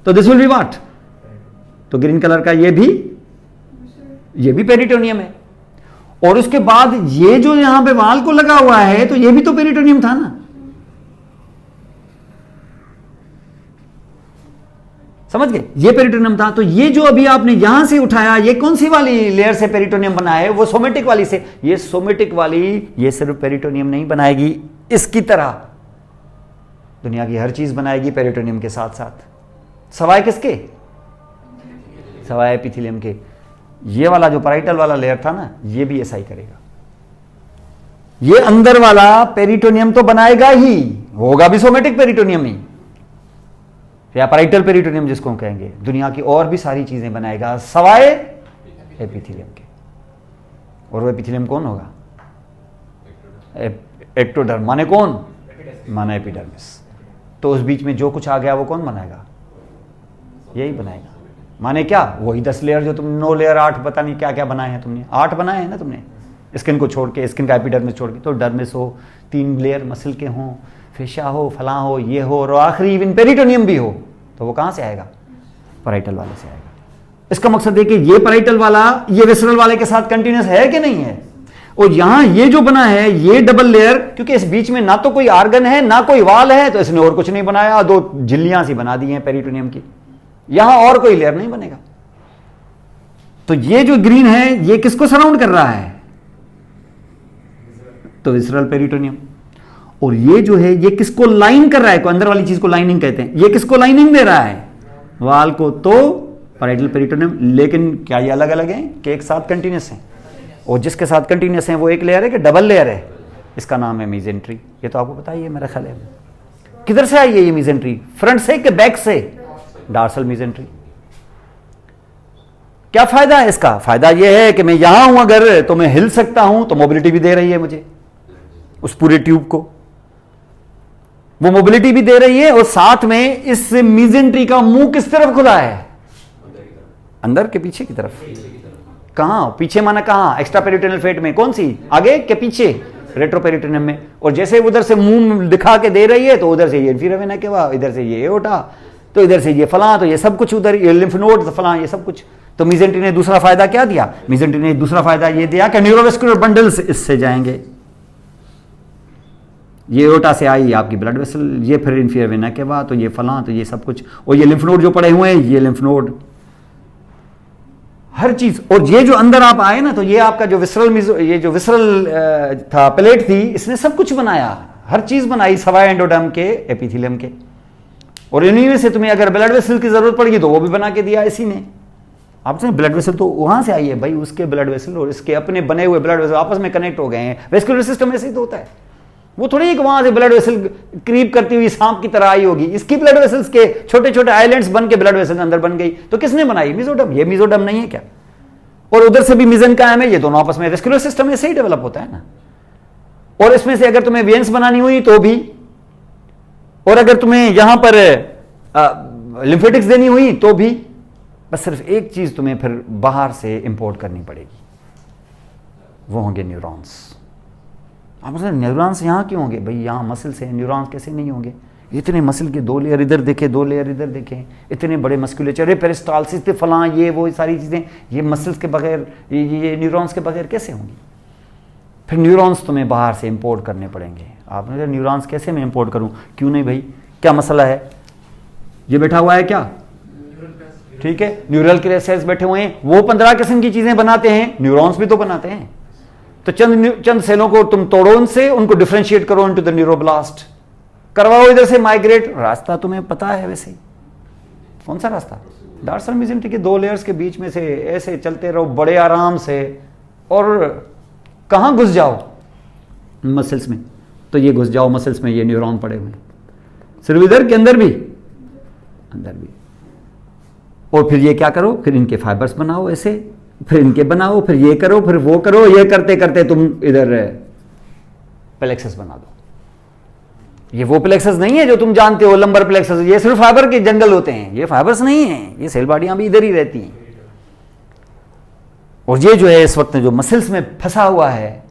तो दिस विल बी व्हाट, तो ग्रीन कलर का ये भी पेरिटोनियम है। और उसके बाद ये जो यहां पे वाल को लगा हुआ है तो ये भी तो पेरिटोनियम था ना, समझ गए, ये पेरिटोनियम था। तो ये जो अभी आपने यहां से उठाया, ये कौन सी वाली लेयर से पेरिटोनियम बना है, वो सोमेटिक वाली से। ये सोमेटिक वाली ये सिर्फ पेरिटोनियम नहीं बनाएगी, इसकी तरह दुनिया की हर चीज बनाएगी पेरिटोनियम के साथ साथ, सवाए किसके, सवाए एपिथेलियम के। ये वाला जो पैराइटल वाला लेयर था ना, ये भी ऐसा ही करेगा। ये अंदर वाला पेरिटोनियम तो बनाएगा ही, होगा भी सोमेटिक पेरिटोनियम ही, या पैराइटल पेरिटोनियम जिसको हम कहेंगे। दुनिया की और भी सारी चीजें बनाएगा सवाए एपिथेलियम के। और वो एपिथेलियम कौन होगा, एक्टोडर्म, माने कौन, माने एपिडर्मिस। तो उस बीच में जो कुछ आ गया वो कौन बनाएगा, यही बनाएगा। माने क्या, वही 10 लेयर जो तुमने 9 लेयर 8 पता नहीं क्या क्या बनाए हैं तुमने, 8 बनाए हैं ना तुमने, स्किन को छोड़ के, स्किन का एपिडर्मिस छोड़ के। तो डर्मिस हो, 3 लेयर मसल के हों, फेशा हो, फला हो, ये हो, और आखिरी इवन पेरिटोनियम भी हो, तो वो कहां से आएगा, पैराइटल वाले से आएगा। इसका मकसद है कि ये पैराइटल वाला ये विसरल वाले के साथ कंटिन्यूस है कि नहीं है। और यहां ये जो बना है ये डबल लेयर, क्योंकि इस बीच में ना तो कोई आर्गन है ना कोई वाल है, तो इसने और कुछ नहीं बनाया, 2 झिल्लियां सी बना दी हैं पेरिटोनियम की, यहां और कोई लेयर नहीं बनेगा। तो ये जो ग्रीन है ये किसको सराउंड कर रहा है, तो विसरल पेरिटोनियम। और ये जो है ये किसको लाइन कर रहा है, अंदर वाली चीज को लाइनिंग कहते हैं। ये किसको लाइनिंग दे रहा है, वाल को, तो पैराइटल पेरिटोनियम। लेकिन क्या ये अलग अलग हैं कि एक साथ कंटिन्यूस हैं, और जिसके साथ कंटिन्यूस हैं वो एक लेयर है कि डबल लेयर है, इसका नाम है मेजेंट्री। ये तो आपको पता ही है मेरा ख्याल है। किधर से आई है ये मेजेंट्री, फ्रंट से कि बैक से, डार्सल मेजेंट्री। क्या फायदा है इसका, फायदा यह है कि मैं यहां हूं अगर तो मैं हिल सकता हूं, तो मोबिलिटी भी दे रही है मुझे, उस पूरे ट्यूब को वो मोबिलिटी भी दे रही है। और साथ में इस मेजेंट्री का मुंह किस तरफ खुला है, अंदर के पीछे की तरफ। कहां पीछे, माना कहां, एक्स्ट्रा पेरिटोनियल फेट में, कौन सी, आगे के पीछे, रेट्रोपेरिटोनियम में। और जैसे उधर से मुंह दिखा के दे रही है तो उधर से ये इंफीरियर वेना केवा, इधर से ये एओर्टा, तो इधर से ये फलां, तो ये सब कुछ उधर, ये लिम्फ नोड फलां, ये सब कुछ। तो मेजेंट्री ने दूसरा फायदा क्या दिया, मेजेंट्री ने दूसरा फायदा ये दिया कि न्यूरोवेस्कुलर बंडल्स इससे जाएंगे। ये एओर्टा से आई आपकी ब्लड वेसल, ये फिर इंफीरियर वेना केवा, तो ये फलां, तो ये सब कुछ। और ये लिम्फ नोड जो पड़े हुए हैं, ये लिम्फ नोड हर चीज। और ये जो अंदर आप आए ना, तो ये आपका जो विसरल ये जो विसरल था, प्लेट थी, इसने सब कुछ बनाया, हर चीज बनाई सवाए एंडोडर्म के एपिथेलियम के। और इन्हीं में से तुम्हें अगर ब्लड वेसल की जरूरत पड़ेगी तो वो भी बना के दिया इसी ने। आपने ब्लड वेसल तो वहां से आई है भाई, उसके ब्लड वेसल और इसके अपने बने हुए ब्लड वेसल आपस में कनेक्ट हो गए हैं। वेस्कुलर सिस्टम ऐसे ही तो होता है, वो थोड़ी एक वहां से ब्लड वेसल क्रीप करती हुई सांप की तरह आई होगी। इसकी ब्लड वेसल्स के छोटे छोटे आइलैंड्स बन के ब्लड वेसल अंदर बन गई। तो किसने बनाई? मिजोडर्म। ये मिजोडर्म नहीं है क्या? और उधर से भी मिजेनकाइम है, ये दोनों आपस में। वेस्कुलर सिस्टम ऐसे ही डेवलप होता है ना। और इसमें से अगर तुम्हें वेन्स बनानी हुई तो भी, और अगर तुम्हें यहां पर लिम्फेटिक्स देनी हुई तो भी, बस सिर्फ एक चीज तुम्हें फिर बाहर से इंपोर्ट करनी पड़ेगी, वो होंगे न्यूरॉन्स। आप मतलब न्यूरॉन्स यहां क्यों होंगे भाई? यहां मसल से न्यूरॉन्स कैसे नहीं होंगे? इतने मसल के 2 लेयर इधर देखे, 2 लेयर इधर देखे, इतने बड़े मस्कुलेचर, पेरिस्टालसिस, फलां, ये वो सारी चीजें, ये मसल्स के बगैर, ये न्यूरॉन्स के बगैर कैसे होंगी? फिर न्यूरॉन्स तुम्हें बाहर से इंपोर्ट करने पड़ेंगे। आपने कहा न्यूरॉन्स कैसे मैं इंपोर्ट करूं? क्यों नहीं भाई, क्या मसला है? ये बैठा हुआ है क्या? ठीक है, न्यूरल सेल्स बैठे हुए हैं, वो 15 किस्म की चीजें बनाते हैं, न्यूरॉन्स भी तो बनाते हैं। तो चंद सेलों को तुम तोड़ो, उनसे उनको डिफरेंशिएट करो इनटू द न्यूरोब्लास्ट, करवाओ इधर से माइग्रेट। रास्ता तुम्हें पता है वैसे ही, कौन सा रास्ता? डॉर्सल मेसेंटेरिक के 2 लेयर्स के बीच में से ऐसे चलते रहो बड़े आराम से, और कहां घुस जाओ? मसल्स में। तो ये घुस जाओ मसल्स में, ये न्यूरॉन पड़े हुए, सिर्फ इधर के अंदर भी, अंदर भी। और फिर ये क्या करो? फिर इनके फाइबर्स बनाओ ऐसे, फिर इनके बनाओ, फिर ये करो, फिर वो करो। ये करते करते तुम इधर प्लेक्सस बना दो। ये वो प्लेक्सस नहीं है जो तुम जानते हो, लंबर प्लेक्सस। ये सिर्फ फाइबर के जंगल होते हैं, ये फाइबर्स नहीं है। ये सेल बॉडियां भी इधर ही रहती हैं। और ये जो है इस वक्त जो मसल्स में फंसा हुआ है,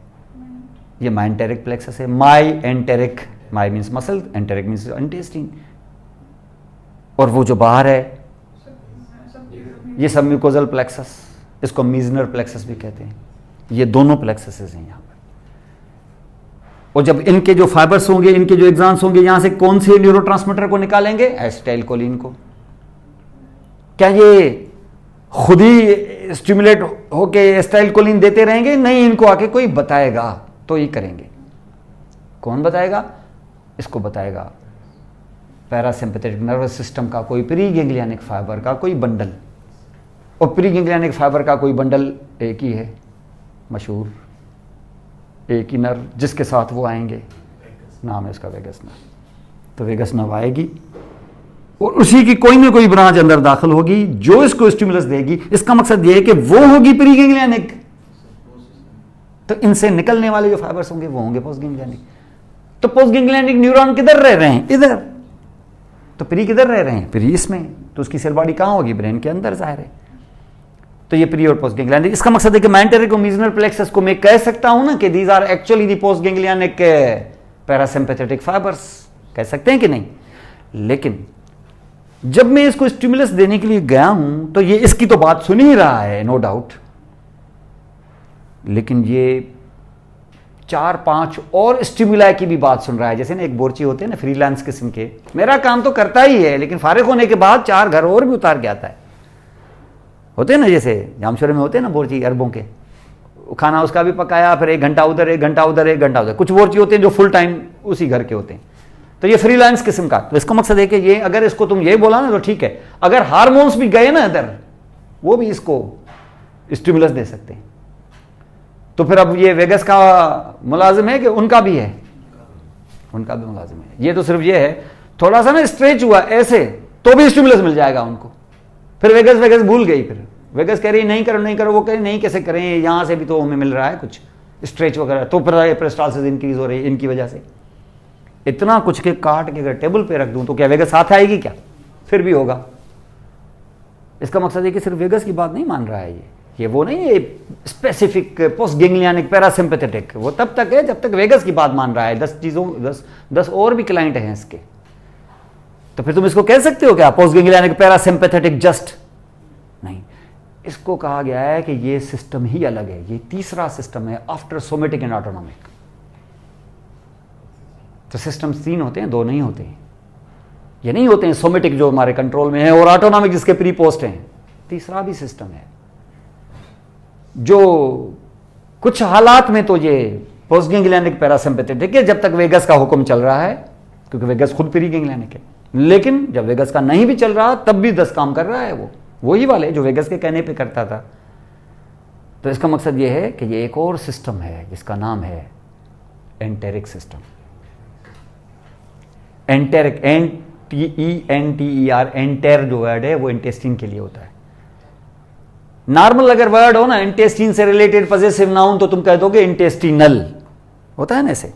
ये माइंटेरिक प्लेक्सस है। My enteric, my means muscle, enteric means intestine. और वो जो बाहर है ये सब म्यूकोजल प्लेक्सस, इसको मीजनर प्लेक्सस भी कहते हैं। ये दोनों प्लेक्सस हैं यहां पर। और जब इनके जो फाइबर्स होंगे, इनके जो एग्जाम्स होंगे, यहां से कौन से न्यूरोट्रांसमीटर को निकालेंगे? एसिटाइलकोलिन को। क्या ये खुद ही स्टिमुलेट होके एसिटाइलकोलिन देते रहेंगे? नहीं, इनको आके कोई बताएगा तो ये करेंगे। कौन बताएगा? इसको बताएगा पैरासिम्पैथेटिक नर्वस सिस्टम का कोई प्री गैंग्लियनिक फाइबर का कोई बंडल। और प्री गैंग्लियनिक फाइबर का कोई बंडल एक ही है मशहूर, एक ही नर्व जिसके साथ वो आएंगे, नाम है उसका वेगस नर्व। तो वेगस नर्व आएगी और उसी की कोई ना कोई ब्रांच अंदर दाखिल होगी जो इसको स्टिमुलस देगी। इसका मकसद ये है कि वो होगी प्री गैंग्लियनिक, तो इनसे निकलने वाले जो फाइबर्स होंगे वो होंगे पोस्ट गैंग्लियनिक। तो पोस्ट गैंग्लियनिक न्यूरॉन किधर रह रहे हैं? इधर। तो प्री किधर रह रहे हैं? प्री इसमें। तो उसकी सेल बॉडी कहां होगी? ब्रेन के अंदर जाहिर है। तो ये प्री और पोस्ट गैंग्लियनिक। इसका मकसद है कि माइंटेरिक और मीजनर प्लेक्सस को मैं कह सकता हूं ना कि these are actually the post ganglionic parasympathetic fibres, कह सकते हैं कि नहीं? लेकिन जब मैं इसको स्टिमुलस देने के लिए गया हूं तो ये इसकी तो बात सुन ही रहा है, नो डाउट, लेकिन ये 4-5 और स्टिमुलाई की भी बात सुन रहा है। जैसे ना एक बोर्ची होते हैं ना फ्रीलांस किस्म के, मेरा काम तो करता ही है, लेकिन फारिग होने के बाद 4 घर और भी उतार के आता है। होते हैं ना, जैसे जामशोरे में होते हैं ना बोर्ची अरबों के, खाना उसका भी पकाया, फिर 1 घंटा उधर, 1 घंटा उधर, 1 घंटा उधर। कुछ बोर्ची होते हैं जो फुल टाइम उसी घर के होते हैं। तो ये फ्रीलांस किस्म का। तो इसका मकसद है कि ये अगर इसको तुम ये बोला ना तो ठीक है, अगर हार्मोन्स भी गए ना इधर, वो भी इसको स्टिमुलस दे सकते हैं। तो फिर अब ये वेगस का मुलाजिम है कि उनका भी है? उनका भी मुलाजिम है। ये तो सिर्फ ये है थोड़ा सा ना स्ट्रेच हुआ ऐसे तो भी स्टिमुलस मिल जाएगा उनको। फिर वेगस भूल गई, फिर वेगस कह रही नहीं करो नहीं करो, वो कह रही नहीं कैसे करें, यहां से भी तो हमें मिल रहा है कुछ स्ट्रेच वगैरह। तो फिर पेरिस्टालसिस इंक्रीज हो रही है इनकी वजह से। इतना कुछ के काट के अगर टेबल पे रख दूं तो क्या वेगस साथ आएगी? क्या फिर भी होगा। इसका मकसद है कि सिर्फ वेगस की बात नहीं मान रहा है ये वो नहीं है स्पेसिफिक पोस्ट गैंग्लियनिक पैरासिम्पैथेटिक, वो तब तक है जब तक वेगस की बात मान रहा है। 10 और भी क्लाइंट हैं इसके। तो फिर तुम इसको कह सकते हो क्या पोस्ट गैंग्लियनिक पैरासिम्पैथेटिक? जस्ट नहीं, इसको कहा गया है कि ये सिस्टम ही अलग है। ये तीसरा सिस्टम है आफ्टर सोमेटिक एंड ऑटोनॉमिक। तो सिस्टम्स 3 होते हैं, 2 नहीं होते हैं। ये नहीं होते हैं सोमेटिक जो हमारे कंट्रोल में है और ऑटोनॉमिक जिसके प्री पोस्ट हैं। तीसरा भी सिस्टम है जो कुछ हालात में तो ये पोस्ट गैंग्लियनिक पैरासिम्पैथेटिक है जब तक वेगस का हुक्म चल रहा है, क्योंकि वेगस खुद प्री गैंग्लियनिक है। लेकिन जब वेगस का नहीं भी चल रहा तब भी 10 काम कर रहा है, वो वही वाले जो वेगस के कहने पे करता था। तो इसका मकसद ये है कि ये एक और सिस्टम है जिसका नाम है enteric system. Enteric, ENTER, enter जो वर्ड है वो इंटेस्टीन के लिए होता है। नॉर्मल अगर वर्ड हो ना इंटेस्टीन से रिलेटेड पजेसिव नाउन तो तुम कह दोगे इंटेस्टिनल, होता है ना ऐसे।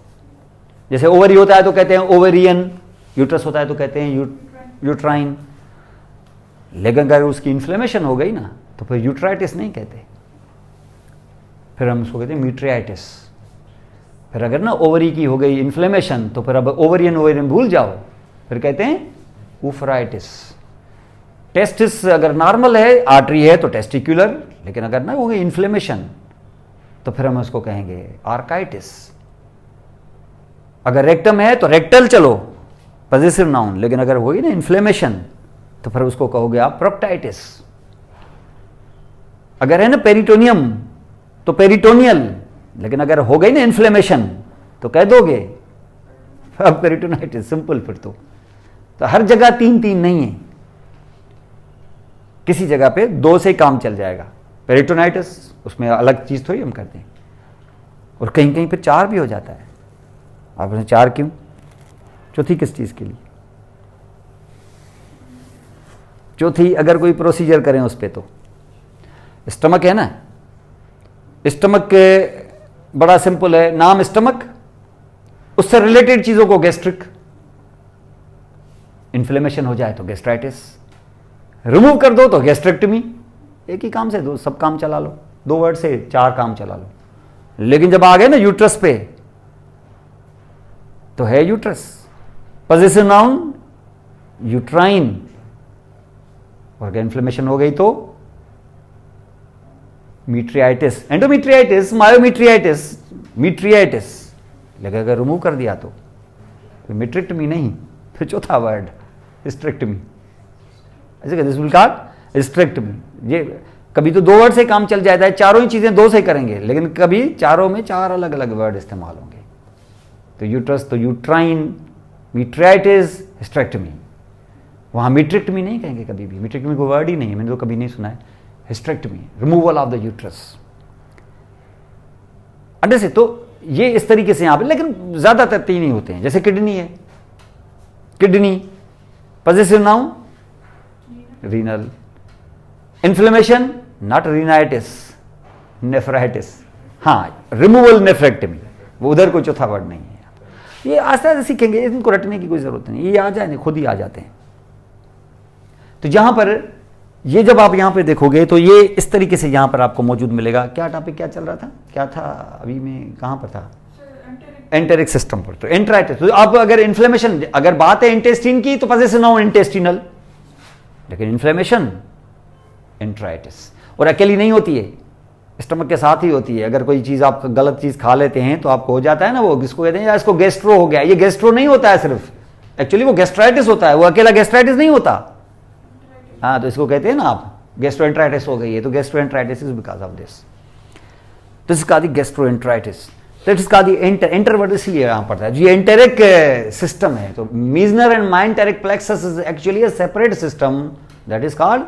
जैसे ओवरी होता है तो कहते हैं ओवेरियन, यूट्रस होता है तो कहते हैं यूट्राइन। लेकिन अगर उसकी इन्फ्लेमेशन हो गई ना तो फिर यूट्राइटिस नहीं कहते, फिर हम उसको कहते हैं मीट्रियाइटिस। फिर अगर ना ओवरी की हो गई इन्फ्लेमेशन तो फिर अब ओवरियन भूल जाओ, फिर कहते हैं ऊफराइटिस। टेस्टिस अगर नॉर्मल है, आर्टरी है तो टेस्टिकुलर, लेकिन अगर ना हो गई इन्फ्लेमेशन तो फिर हम उसको कहेंगे आर्काइटिस। अगर रेक्टम है तो रेक्टल चलो पॉजिटिव नाउन, लेकिन अगर होगी ना इन्फ्लेमेशन तो फिर उसको कहोगे आप प्रोक्टाइटिस। अगर है ना पेरिटोनियम तो पेरिटोनियल, लेकिन अगर हो गई ना इन्फ्लेमेशन तो कह दोगे अब पेरिटोनाइटिस। सिंपल। फिर तो हर जगह 3 नहीं है, किसी जगह पे 2 से काम चल जाएगा। पेरिटोनाइटिस उसमें अलग चीज थोड़ी हम करते हैं, और कहीं कहीं पे 4 भी हो जाता है। आपने 4 क्यों? चौथी किस चीज के लिए? चौथी अगर कोई प्रोसीजर करें उस पे तो स्टमक है ना, स्टमक के बड़ा सिंपल है, नाम स्टमक, उससे रिलेटेड चीजों को गैस्ट्रिक। इन्फ्लेमेशन हो जाए तो गैस्ट्राइटिस, रिमूव कर दो तो गैस्ट्रेक्टमी। एक ही काम से सब काम चला लो, 2 वर्ड से 4 काम चला लो। लेकिन जब आ गए ना यूट्रस पे तो है यूट्रस, पॉजिटिव नाउन यूट्राइन, और अगर इन्फ्लेमेशन हो गई तो मीट्रियाइटिस, एंडोमीट्रियाइटिस, मायोमीट्रियाइटिस, मीट्रियाइटिस। लेकिन अगर रिमूव कर दिया तो मीट्रिक्टमी नहीं, फिर चौथा वर्ड हिस्ट्रेक्टमी। ऐसे कहते हैं हिस्ट्रेक्टमी। ये कभी तो 2 वर्ड से काम चल जाता है, चारों ही चीजें 2 से करेंगे, लेकिन कभी चारों में 4 अलग अलग वर्ड इस्तेमाल होंगे। तो यूट्रस तो यूट्राइन, मीट्रियाइटिस, हिस्ट्रेक्टमी। वहां मीट्रिक्टमी नहीं कहेंगे कभी भी, मीट्रिक्टमी को वर्ड ही नहीं है, मैंने तो कभी नहीं सुना है। Hysterectomy, removal of the uterus. अंडे से तो ये इस तरीके से यहां पे, लेकिन ज्यादातर 3 ही होते हैं। जैसे किडनी है, kidney positive noun renal, inflammation not renitis, nephritis. हाँ, रिमूवल नेफ्रेक्टमी, वो उधर कोई चौथा वर्ड नहीं है। ये आस्ते आस्ते सीखेंगे, इनको रटने की कोई जरूरत नहीं, ये आ जाए खुद ही आ जाते हैं। तो जहां पर ये जब आप यहां पे देखोगे तो ये इस तरीके से यहां पर आपको मौजूद मिलेगा। क्या टॉपिक क्या चल रहा था, क्या था अभी में, कहां पर था? एंटेरिक सिस्टम पर। तो एंट्राइटिस, तो अब अगर इन्फ्लेमेशन, अगर बात है इंटेस्टिन की तो पॉजिटिव नाउन इंटेस्टिनल, लेकिन इन्फ्लेमेशन एंट्राइटिस। और अकेली नहीं होती है, स्टमक के साथ ही होती है। अगर कोई चीज आप गलत चीज खा लेते हैं तो आपको हो जाता है ना वो, किसको कहते हैं, या इसको गैस्ट्रो हो गया। ये गैस्ट्रो नहीं होता है सिर्फ, एक्चुअली वो गैस्ट्राइटिस होता है, वो अकेला गैस्ट्राइटिस नहीं होता। हाँ, तो इसको कहते हैं ना आप गैस्ट्रोएंट्राइटिस हो गई है, तो gastroenteritis is because of this. तो इसका दी गैस्ट्रोएंट्राइटिस, तो इसका दी एंटर वर्ड इसलिए यहां पड़ता है। ये एंटेरिक सिस्टम है, तो Meissner and myenteric plexus is actually a separate system that is called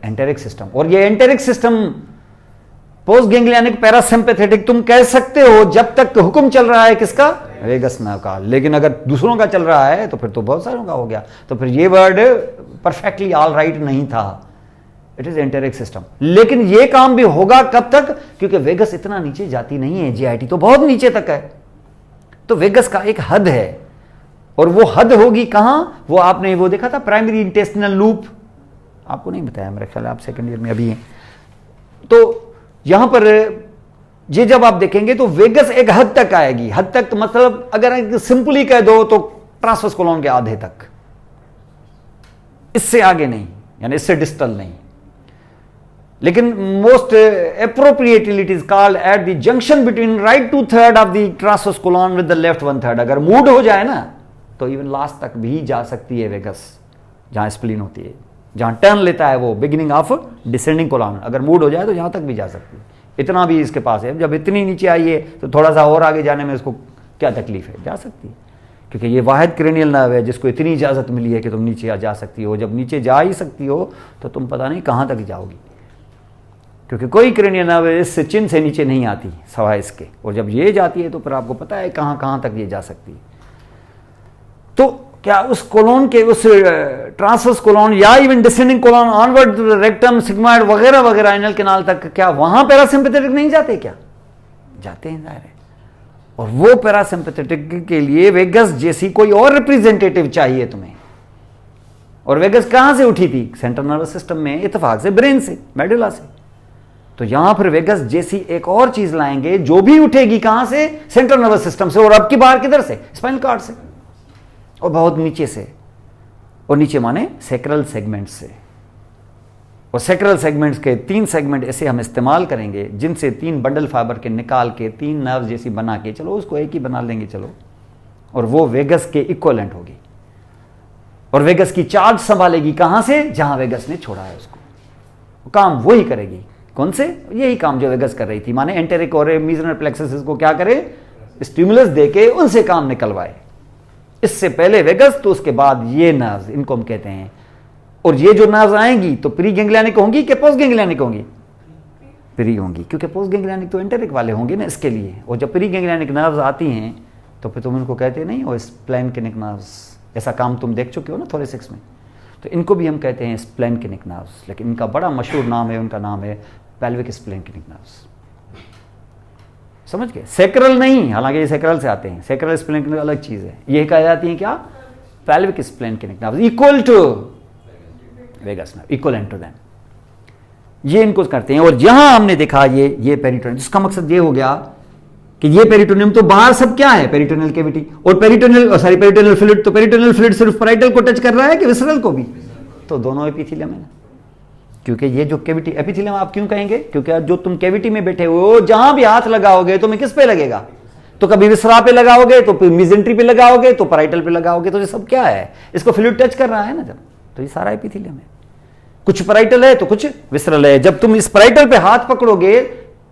enteric system. और ये enteric system post ganglionic parasympathetic तुम कह सकते हो जब तक हुक्म चल रहा है किसका, वेगस नर्व का। लेकिन अगर दूसरों का चल रहा है तो फिर तो बहुत सारों का हो गया, तो फिर ये वर्ड परफेक्टली ऑल राइट नहीं था। It is enteric system. लेकिन ये काम भी होगा कब तक, क्योंकि वेगस इतना नीचे जाती नहीं है, जीआईटी तो बहुत नीचे तक है। तो वेगस का एक हद है, और वो हद होगी कहां, वो आपने वो देखा था प्राइमरी इंटेस्टिनल लूप, आपको नहीं बताया मेरे ख्याल, आप सेकंड ईयर में अभी हैं। तो यहां पर ये जब आप देखेंगे तो वेगस एक हद तक आएगी। हद तक तो मतलब अगर सिंपली कह दो तो ट्रांसवर्स कोलॉन के आधे तक, इससे आगे नहीं, यानी इससे डिस्टल नहीं। लेकिन most appropriately it is called at the junction between right 2/3 of the transverse colon with the left 1/3। अगर मूड हो जाए ना तो इवन लास्ट तक भी जा सकती है वेगस, जहां स्प्लीन होती है, जहां टर्न लेता है वो बिगिनिंग ऑफ डिसेंडिंग कोलॉन। अगर मूड हो जाए तो यहां तक भी जा सकती है, इतना भी इसके पास है, जब इतनी नीचे आई है तो थोड़ा सा और आगे जाने में इसको क्या तकलीफ है, जा सकती है, क्योंकि ये वाहिद क्रेनियल नर्व है जिसको इतनी इजाज़त मिली है कि तुम नीचे जा सकती हो। जब नीचे जा ही सकती हो तो तुम पता नहीं कहाँ तक जाओगी, क्योंकि कोई क्रेनियल नर्व इससे चिन से नीचे नहीं आती सवाए इसके, और जब ये जाती है तो फिर आपको पता है कहाँ कहाँ तक ये जा सकती है। तो क्या उस कोलोन के, उस ट्रांसवर्स कोलोन या even descending colon onward rectum sigmoid वगैरह वगैरह एनल कैनाल तक, क्या वहां पैरासिम्पैथेटिक नहीं जाते? क्या जाते हैं, जाहिर है। और वो पैरासिम्पैथेटिक के लिए वेगस जैसी कोई और रिप्रेजेंटेटिव चाहिए तुम्हें। और वेगस कहां से उठी थी? सेंट्रल नर्वस सिस्टम में, इत्तेफाक से ब्रेन से, मेडुला से। तो यहां पर वेगस जैसी एक और चीज लाएंगे जो भी उठेगी कहां से? सेंट्रल नर्वस सिस्टम से, और अब की बार किधर से? स्पाइनल कॉर्ड से, और बहुत नीचे से। और नीचे माने सैक्रल सेगमेंट से। और सैक्रल सेगमेंट्स के 3 सेगमेंट ऐसे हम इस्तेमाल करेंगे जिनसे 3 बंडल फाइबर के निकाल के 3 नर्व जैसी बना के, चलो उसको एक ही बना लेंगे चलो, और वो वेगस के इक्वलेंट होगी। और वेगस की चार्ज संभालेगी कहां से? जहां वेगस ने छोड़ा है उसको। काम वही करेगी। कौन से? यही काम जो वेगस कर रही थी, माने एंटेरिक और मीजनल प्लेक्सस को क्या करे? स्टिमुलस देके उनसे काम निकलवाए। इससे पहले वेगस, तो उसके बाद ये नर्व्स, इनको हम कहते हैं। और ये जो नर्व्स आएंगी तो प्री गैंग्लियनिक होंगी कि पोस्ट गैंग्लियनिक होंगी? प्री होंगी, क्योंकि पोस्ट गैंग्लियनिक तो एंटेरिक वाले होंगे ना इसके लिए। और जब प्री गैंग्लियनिक नर्व्स आती हैं तो फिर तुम इनको कहते नहीं हो स्प्लेनकिनिक नर्व्स। ऐसा काम तुम देख चुके हो ना थोरेसिक्स में। तो इनको भी हम कहते हैं स्प्लेनकिनिक नर्व्स, लेकिन इनका बड़ा मशहूर नाम है, उनका नाम है पेल्विक स्प्लेनकिनिक नर्व्स। समझ गए? सैक्रल नहीं, हालांकि ये सैक्रल से आते हैं। सैक्रल स्प्लेनकिनिक अलग चीज है। ये कहा जाती है क्या? Pelvic splanchnic nerves, equal to vagus nerve, equivalent to them. ये इनको करते हैं। और यहां हमने देखा ये पेरिटोनियम, जिसका मकसद ये हो गया कि ये पेरिटोनियम तो बाहर सब क्या है? पेरिटोनियल कैविटी और पेरिटोनियल फ्लूइड। तो पेरिटोनियल फ्लूइड सिर्फ पैराइटल को टच कर रहा है कि विसरल को भी? तो दोनों एपिथेलियम है ना। क्योंकि ये जो कैविटी, एपिथेलियम आप क्यों कहेंगे? क्योंकि जो तुम कैविटी में बैठे हो, जहां भी हाथ लगाओगे तुम्हें किस पे लगेगा? तो कभी विसरा पे लगाओगे, तो मिजेंट्री पे लगाओगे, तो पैराइटल पे लगाओगे। तो ये सब क्या है? इसको फ्लूइड टच कर रहा है ना जब, तो ये सारा एपिथेलियम है। कुछ पैराइटल है तो कुछ विसरल है। जब तुम इस पैराइटल पे हाथ पकड़ोगे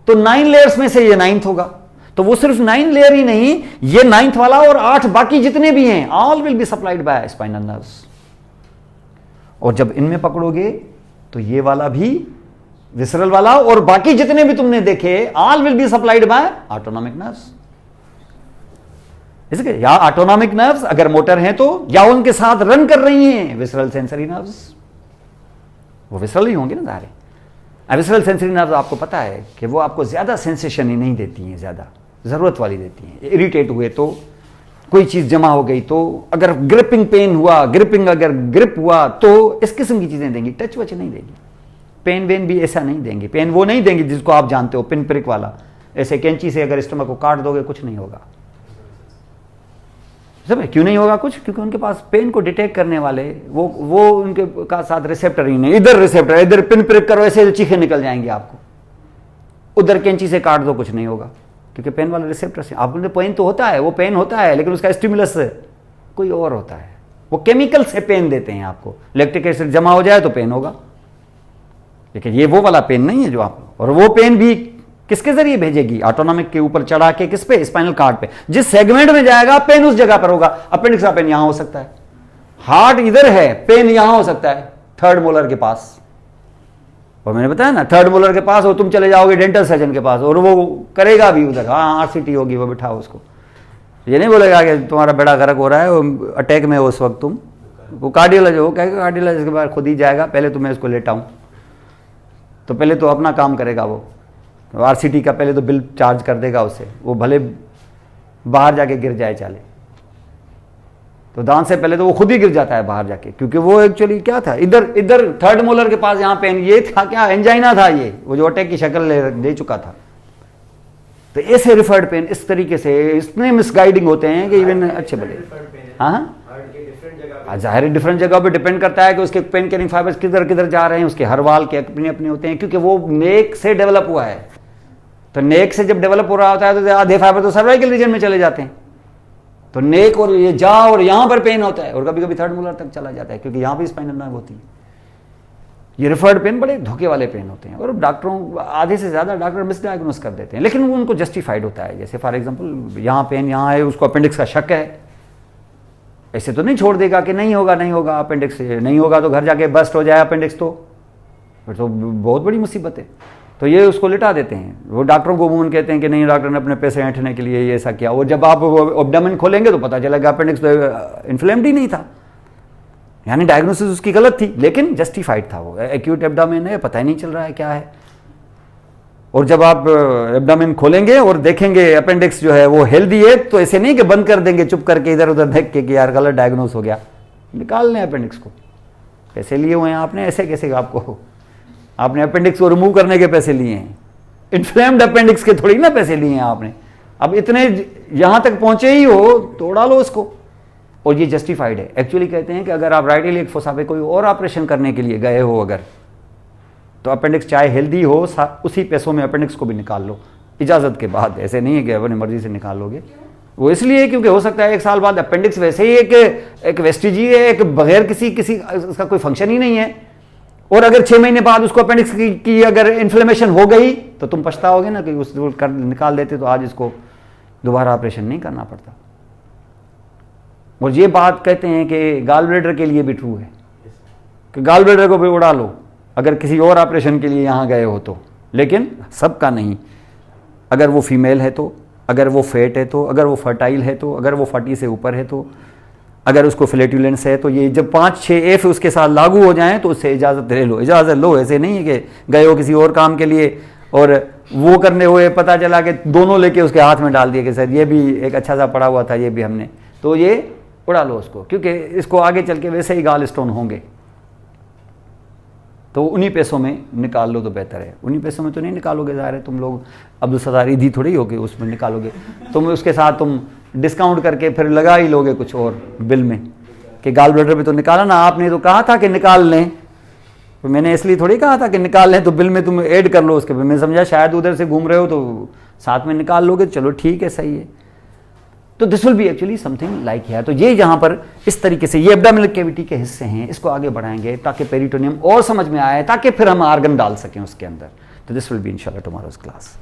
तो 9 लेयर्स में से ये 9th होगा। तो वो सिर्फ 9 लेयर ही नहीं, ये 9th वाला और 8 बाकी जितने भी हैं, all will be supplied by spinal nerves. और जब इनमें पकड़ोगे तो ये वाला भी विसरल वाला और बाकी जितने भी तुमने देखे, all will be supplied by autonomic nerves. इसके या ऑटोनॉमिक नर्व्स अगर मोटर हैं तो, या उनके साथ रन कर रही हैं विसरल सेंसरी नर्व्स, वो विसरल ही होंगे ना जाहिर है। विसरल सेंसरी नर्व्स आपको पता है कि वो आपको ज्यादा सेंसेशन ही नहीं देती हैं, ज्यादा जरूरत वाली देती हैं। इरिटेट हुए तो, कोई चीज जमा हो गई तो, अगर ग्रिपिंग पेन हुआ, अगर ग्रिप हुआ तो इस किस्म की चीजें देंगी, टच वच नहीं देंगी। पेन वेन भी ऐसा नहीं देंगे। पेन वो नहीं देंगी जिसको आप जानते हो, पिन प्रिक वाला। ऐसे कैंची से अगर स्टमक को काट दोगे कुछ नहीं होगा। सब क्यों नहीं होगा कुछ? क्योंकि उनके पास पेन को डिटेक्ट करने वाले वो उनके का साथ रिसेप्टर ही नहीं। इधर रिसेप्टर, इधर पिन प्रिक करो, ऐसे चीखे निकल जाएंगे आपको। उधर कैंची से काट दो, कुछ नहीं होगा, क्योंकि पेन वाले रिसेप्टर से। आपको पेन तो होता है, वो पेन होता है, लेकिन उसका स्टिमुलस कोई और होता है। वो केमिकल से पेन देते हैं आपको। लैक्टिक एसिड जमा हो जाए तो पेन होगा, लेकिन ये वो वाला पेन नहीं है जो आप। और वो पेन भी किसके जरिए भेजेगी? ऑटोनॉमिक के ऊपर चढ़ा के, किस पे? स्पाइनल कॉर्ड पे। जिस सेगमेंट में जाएगा पेन उस जगह पर होगा। अपेंडिक्स का पेन यहां हो सकता है, हार्ट इधर है, पेन यहां हो सकता है 3rd मोलर के पास। और मैंने बताया ना 3rd मोलर के पास हो, तुम चले जाओगे डेंटल सर्जन के पास और वो करेगा भी उधर, हाँ RCT होगी, वो बिठाओ उसको। ये नहीं बोलेगा कि तुम्हारा बेड़ा गर्क हो रहा है, वो अटैक में हो उस वक्त तुम, वो कार्डियोलॉजी, वो कहेगा कार्डियोलॉजी के बाद खुद ही जाएगा, पहले तो मैं इसको लेटाऊं। तो पहले तो अपना काम करेगा वो, RCT का पहले तो बिल चार्ज कर देगा उससे, वो भले बाहर जाके गिर जाए चाले। तो दांत से पहले तो वो खुद ही गिर जाता है बाहर जाके, क्योंकि वो एक्चुअली क्या था, इधर 3rd मोलर के पास यहाँ पेन, ये था क्या? एंजाइना था ये, वो जो अटैक की शक्ल दे चुका था। तो ऐसे रिफर्ड पेन इस तरीके से इतने मिसगाइडिंग होते हैं कि इवन अच्छे भले, हाँ जाहिर डिफरेंट जगह पे डिपेंड करता है कि उसके पेन कैरिंग फाइबर्स किधर किधर जा रहे हैं, उसके हर वाल के अपने अपने होते हैं, क्योंकि वो नेक से डेवलप हुआ है। तो नेक से जब डेवलप हो रहा होता है तो आधे फाइबर तो सर्वाइकल रीजन में चले जाते हैं। तो नेक और ये जा और यहां पर पेन होता है, और कभी कभी 3rd मोलर तक चला जाता है, क्योंकि यहां भी स्पाइनल नर्व होती है। ये रेफर्ड पेन बड़े धोखे वाले पेन होते हैं और डॉक्टरों, आधे से ज़्यादा डॉक्टर मिसडायग्नोस कर देते हैं, लेकिन वो उनको जस्टिफाइड होता है। जैसे फॉर एग्जांपल यहाँ पेन यहाँ है, उसको अपेंडिक्स का शक है, ऐसे तो नहीं छोड़ देगा कि नहीं होगा नहीं होगा, अपेंडिक्स नहीं होगा तो घर जाके बस्ट हो जाए अपेंडिक्स, तो फिर तो बहुत बड़ी मुसीबत है। तो ये उसको लिटा देते हैं। वो डॉक्टरों को अमूमन कहते हैं कि नहीं, डॉक्टर ने अपने पैसे ऐंठने के लिए ये ऐसा किया, और जब आप एब्डोमेन खोलेंगे तो पता चलेगा अपेंडिक्स तो इन्फ्लेम्ड ही नहीं था, यानी डायग्नोसिस उसकी गलत थी, लेकिन जस्टिफाइड था। वो एक्यूट एब्डोमेन है, पता ही नहीं चल रहा है क्या है। और जब आप एब्डोमेन खोलेंगे और देखेंगे अपेंडिक्स जो है वो हेल्दी है, तो ऐसे नहीं कि बंद कर देंगे चुप करके इधर उधर देख के कि यार गलत डायग्नोस हो गया, निकाल लें अपेंडिक्स को। पैसे लिए हुए हैं आपने, ऐसे कैसे आपको, आपने अपेंडिक्स को रिमूव करने के पैसे लिए हैं, इन्फ्लेम्ड अपेंडिक्स के थोड़ी ना पैसे लिए हैं आपने। अब इतने यहां तक पहुंचे ही हो तो उड़ा लो उसको, और ये जस्टिफाइड है। एक्चुअली कहते हैं कि अगर आप राइट इलियक फोसा पे कोई और ऑपरेशन करने के लिए गए हो अगर, तो अपेंडिक्स चाहे हेल्दी हो, उसी पैसों में अपेंडिक्स को भी निकाल लो इजाज़त के बाद। ऐसे नहीं है कि अपनी मर्जी से निकाल लोगे। वो इसलिए क्योंकि हो सकता है 1 साल बाद अपेंडिक्स वैसे ही एक वेस्टिजी है, एक बगैर किसी इसका कोई फंक्शन ही नहीं है, और अगर 6 महीने बाद उसको अपेंडिक्स की अगर इन्फ्लेमेशन हो गई तो तुम पछताओगे ना कि उस निकाल देते तो आज इसको दोबारा ऑपरेशन नहीं करना पड़ता। और ये बात कहते हैं कि गाल ब्लैडर के लिए भी ट्रू है कि गाल ब्लैडर को भी उड़ा लो अगर किसी और ऑपरेशन के लिए यहाँ गए हो तो, लेकिन सबका नहीं। अगर वो फीमेल है तो, अगर वो फेट है तो, अगर वो फर्टाइल है तो, अगर वो 40 से ऊपर है तो, अगर उसको फ्लैटुलेंस है तो, ये जब 5-6 एफ उसके साथ लागू हो जाएं तो उससे इजाज़त ले लो, इजाज़त लो। ऐसे नहीं है कि गए हो किसी और काम के लिए और वो करने हुए पता चला कि दोनों लेके उसके हाथ में डाल दिए कि सर ये भी एक अच्छा सा पड़ा हुआ था, ये भी हमने, तो ये उड़ा लो उसको, क्योंकि इसको आगे चल के वैसे ही गाल स्टोन होंगे। तो उन्हीं पैसों में निकाल लो तो बेहतर है। उन्हीं पैसों में तो नहीं निकालोगे, ज़ाहिर है तुम लोग अब्दुल सत्तार ईदी थोड़ी होगे उसमें निकालोगे, तुम उसके साथ तुम डिस्काउंट करके फिर लगा ही लोगे कुछ और बिल में कि गाल ब्लैडर पे तो निकाला ना, आपने तो कहा था कि निकाल लें, तो मैंने इसलिए थोड़ी कहा था कि निकाल लें, तो बिल में तुम ऐड कर लो उसके। मैं समझा शायद उधर से घूम रहे हो तो साथ में निकाल लोगे, चलो ठीक है सही है। तो this will be actually something like है। तो ये यहाँ पर इस तरीके से ये एब्डोमिनल कैविटी के हिस्से हैं, इसको आगे बढ़ाएंगे ताकि पेरिटोनियम और समझ में आए, ताकि फिर हम आर्गन डाल सकें उसके अंदर। तो दिस विल बी इंशाल्लाह टुमारोज क्लास।